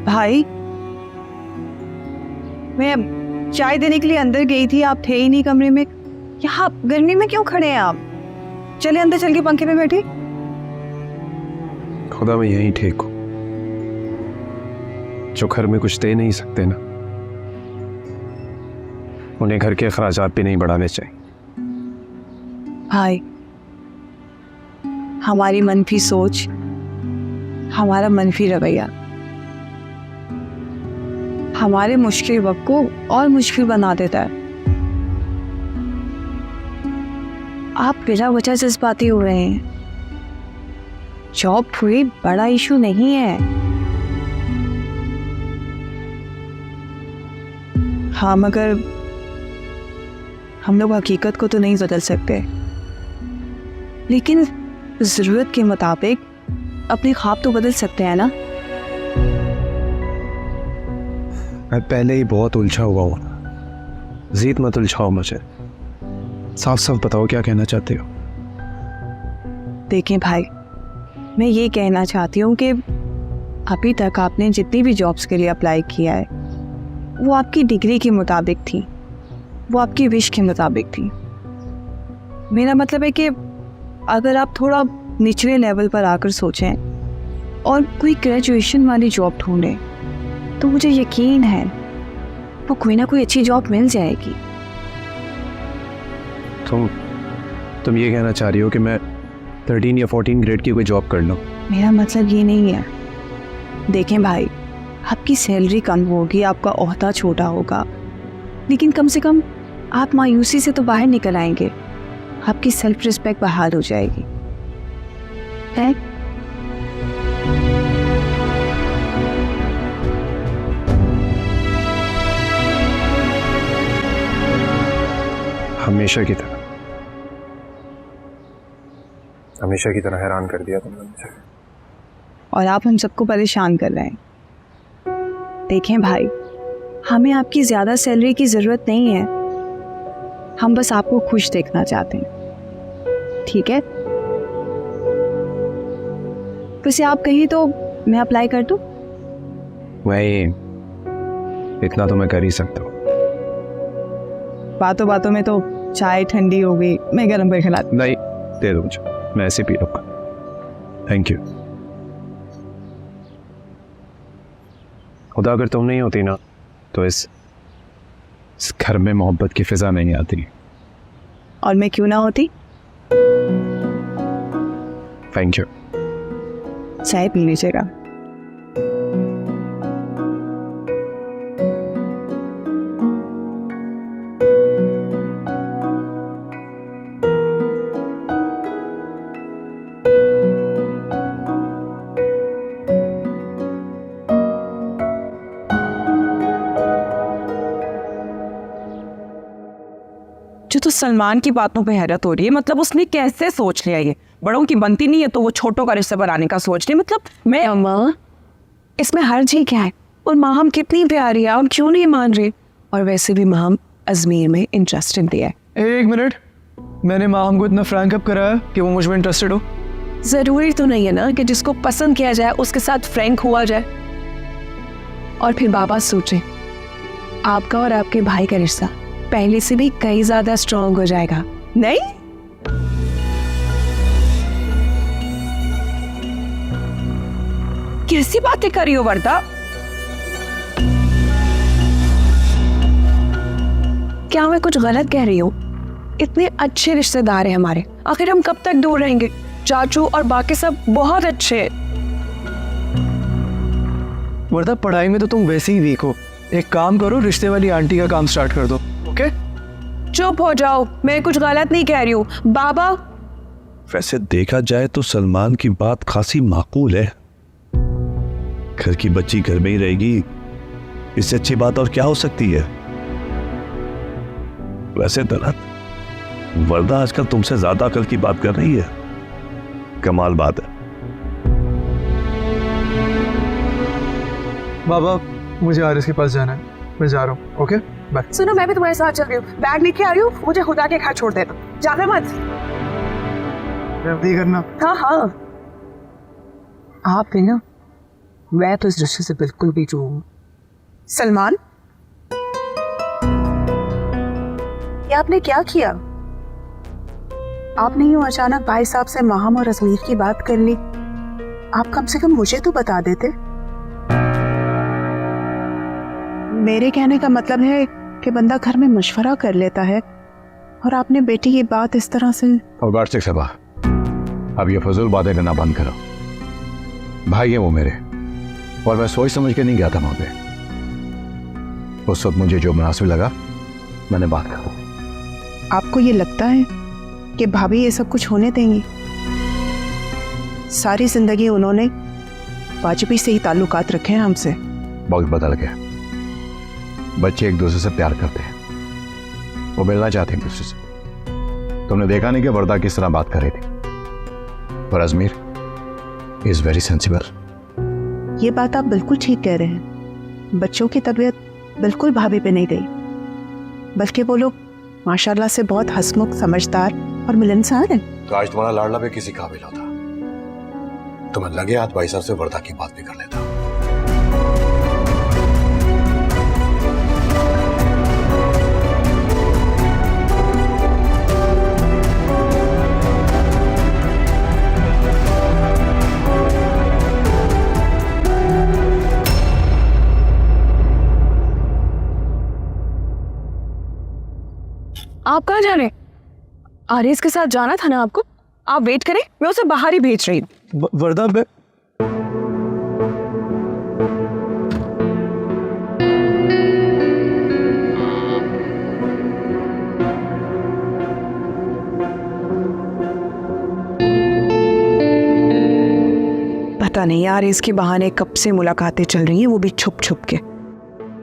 B: भाई, मैं चाय देने के लिए अंदर गई थी, आप थे ही नहीं कमरे में। यहाँ गर्मी में क्यों खड़े हैं आप? चले अंदर चल के पंखे पे बैठे।
H: खुदा मैं यहीं ठीक हूँ। जो घर में कुछ दे नहीं सकते ना, उन्हें घर के अखराजात भी नहीं बढ़ाने चाहिए।
B: भाई, हमारी मनफी सोच, हमारा मनफी रवैया हमारे मुश्किल वक्त को और मुश्किल बना देता है। आप बिना वजह जज्बाती हो रहे हैं। जॉब कोई बड़ा इशू नहीं है। हाँ, मगर हम लोग हकीकत को तो नहीं बदल सकते, लेकिन ज़रूरत के मुताबिक अपने ख्वाब तो बदल सकते हैं ना।
H: मैं पहले ही बहुत उलझा हुआ हूँ, जीत मत उलझाओ मुझे। साफ साफ बताओ क्या कहना चाहते हो।
B: देखें भाई, मैं ये कहना चाहती हूँ कि अभी तक आपने जितनी भी जॉब्स के लिए अप्लाई किया है, वो आपकी डिग्री के मुताबिक थी, वो आपकी विश के मुताबिक थी। मेरा मतलब है कि अगर आप थोड़ा निचले लेवल पर आकर सोचें और कोई ग्रेजुएशन वाली जॉब ढूंढें, तो मुझे यकीन है वो कोई ना कोई अच्छी जॉब मिल जाएगी।
H: तुम ये कहना चाह रही हो कि मैं 13 या 14 ग्रेड की कोई जॉब कर लूँ?
B: मेरा मतलब ये नहीं है। देखें भाई, आपकी सैलरी कम होगी, आपका ओहदा छोटा होगा, लेकिन कम से कम आप मायूसी से तो बाहर निकल आएंगे, आपकी सेल्फ रिस्पेक्ट बहाल हो जाएगी। है?
H: हमेशा की तरह हैरान कर दिया तुमने मुझे।
B: और आप हम सबको परेशान कर रहे हैं। देखें भाई, हमें आपकी ज़्यादा सैलरी की ज़रूरत नहीं है, हम बस आपको खुश देखना चाहते हैं, ठीक है? वैसे आप कहिए तो मैं अप्लाई कर दूं?
H: वही, इतना तो मैं कर ही सकता हूँ।
B: बातों बातों में तो चाय ठंडी हो गई, मैं गर्म कर खिला।
H: नहीं, दे दो मुझे, मैं ऐसे पी लूँगा। Thank you. खुदा अगर तुम नहीं होती ना, तो इस घर में मोहब्बत की फिजा नहीं आती।
B: और मैं क्यों ना होती?
H: Thank you.
B: चाय पी लीजिएगा। तो सलमान की बातों पे हैरत हो रही है। मतलब उसने कैसे सोच लिया ये? बड़ों की बनती नहीं है तो वो छोटों का रिश्ता बनाने का सोच रही। मतलब मैं
E: अम्मा, इसमें हर चीज क्या है? और माँ हम कितनी प्यारी है, हम क्यों नहीं मान रहे? और वैसे भी माँ अजमेर में इंटरेस्टेड दिया है।
C: एक मिनट, मैंने माहम को इतना फ्रैंक अप कराया कि वो मुझ में इंटरेस्टेड हो?
E: जरूरी तो नहीं है ना कि जिसको पसंद किया जाए उसके साथ फ्रैंक हुआ जाए। और फिर बाबा सोचे, आपका और आपके भाई का रिश्ता पहले से भी कई ज्यादा स्ट्रांग हो जाएगा।
B: नहीं, कैसी बातें कर रही हो वर्दा?
E: क्या मैं कुछ गलत कह रही हूँ? इतने अच्छे रिश्तेदार हैं हमारे, आखिर हम कब तक दूर रहेंगे? चाचू और बाकी सब बहुत अच्छे हैं।
C: वर्दा, पढ़ाई में तो तुम वैसे ही वीक हो। एक काम करो, रिश्ते वाली आंटी का काम स्टार्ट कर दो। ओके?
B: चुप हो जाओ, मैं कुछ गलत नहीं कह रही हूँ। बाबा,
F: वैसे देखा जाए तो सलमान की बात खासी माकूल है। घर की बच्ची घर में ही रहेगी, इससे अच्छी बात और क्या हो सकती है? वैसे तलत, वर्दा आजकल तुमसे ज्यादा अकल की बात कर रही है। कमाल बात है।
C: बाबा, मुझे आरिस के पास जाना है, मैं जा रहा हूँ। Okay, bye.
B: सुनो, मैं भी तुम्हारे साथ चल रही हूँ। बैग लेके आ रही हूँ, मुझे खुदा के घर छोड़ देना, जाना मत।
C: जल्दी करना।
B: हाँ हाँ।
I: आप है ना, मैं तो इस रिश्ते से बिल्कुल भी जो हूँ।
L: सलमान, ये आपने क्या किया? आपने यूं अचानक भाई साहब से माहम और अजमीर की बात कर ली। आप कम से कम मुझे तो बता देते। मेरे कहने का मतलब है कि बंदा घर में मशवरा कर लेता है, और आपने बेटी की बात इस तरह से।
N: और वार्षिक सभा, अब ये फजूल बातें करना बंद करो। भाई है वो मेरे, और मैं सोच समझ के नहीं गया था वहां पे। उस वक्त मुझे जो मुनासिब लगा मैंने बात कहा।
L: आपको ये लगता है कि भाभी ये सब कुछ होने देंगी? सारी जिंदगी उन्होंने वाजबी से ही ताल्लुकात रखे हैं हमसे।
N: वक्त बदल गया, बच्चे एक दूसरे से प्यार करते हैं, वो मिलना चाहते हैं एक दूसरे से। तुमने देखा नहीं कि वर्दा किस तरह बात कर रही थी। और अजमीर इज वेरी सेंसिबल।
L: ये बात आप बिल्कुल ठीक कह रहे हैं। बच्चों की तबीयत बिल्कुल भाभी पे नहीं गई, बल्कि वो लोग माशाल्लाह से बहुत हंसमुख, समझदार और मिलनसार हैं।
N: तो आज तुम्हारा लाडला भी किसी काबिल होता, तुम्हें लगे हाथ भाई साहब से वर्दा की बात भी कर लेता।
B: आप कहाँ जा रहे हैं? आरिस के साथ जाना था ना आपको। आप वेट करें, मैं उसे बाहर ही भेज रही हूँ।
C: वर्दा, मैं
B: पता नहीं यार, इसके बहाने कब से मुलाकातें चल रही हैं, वो भी छुप छुप के।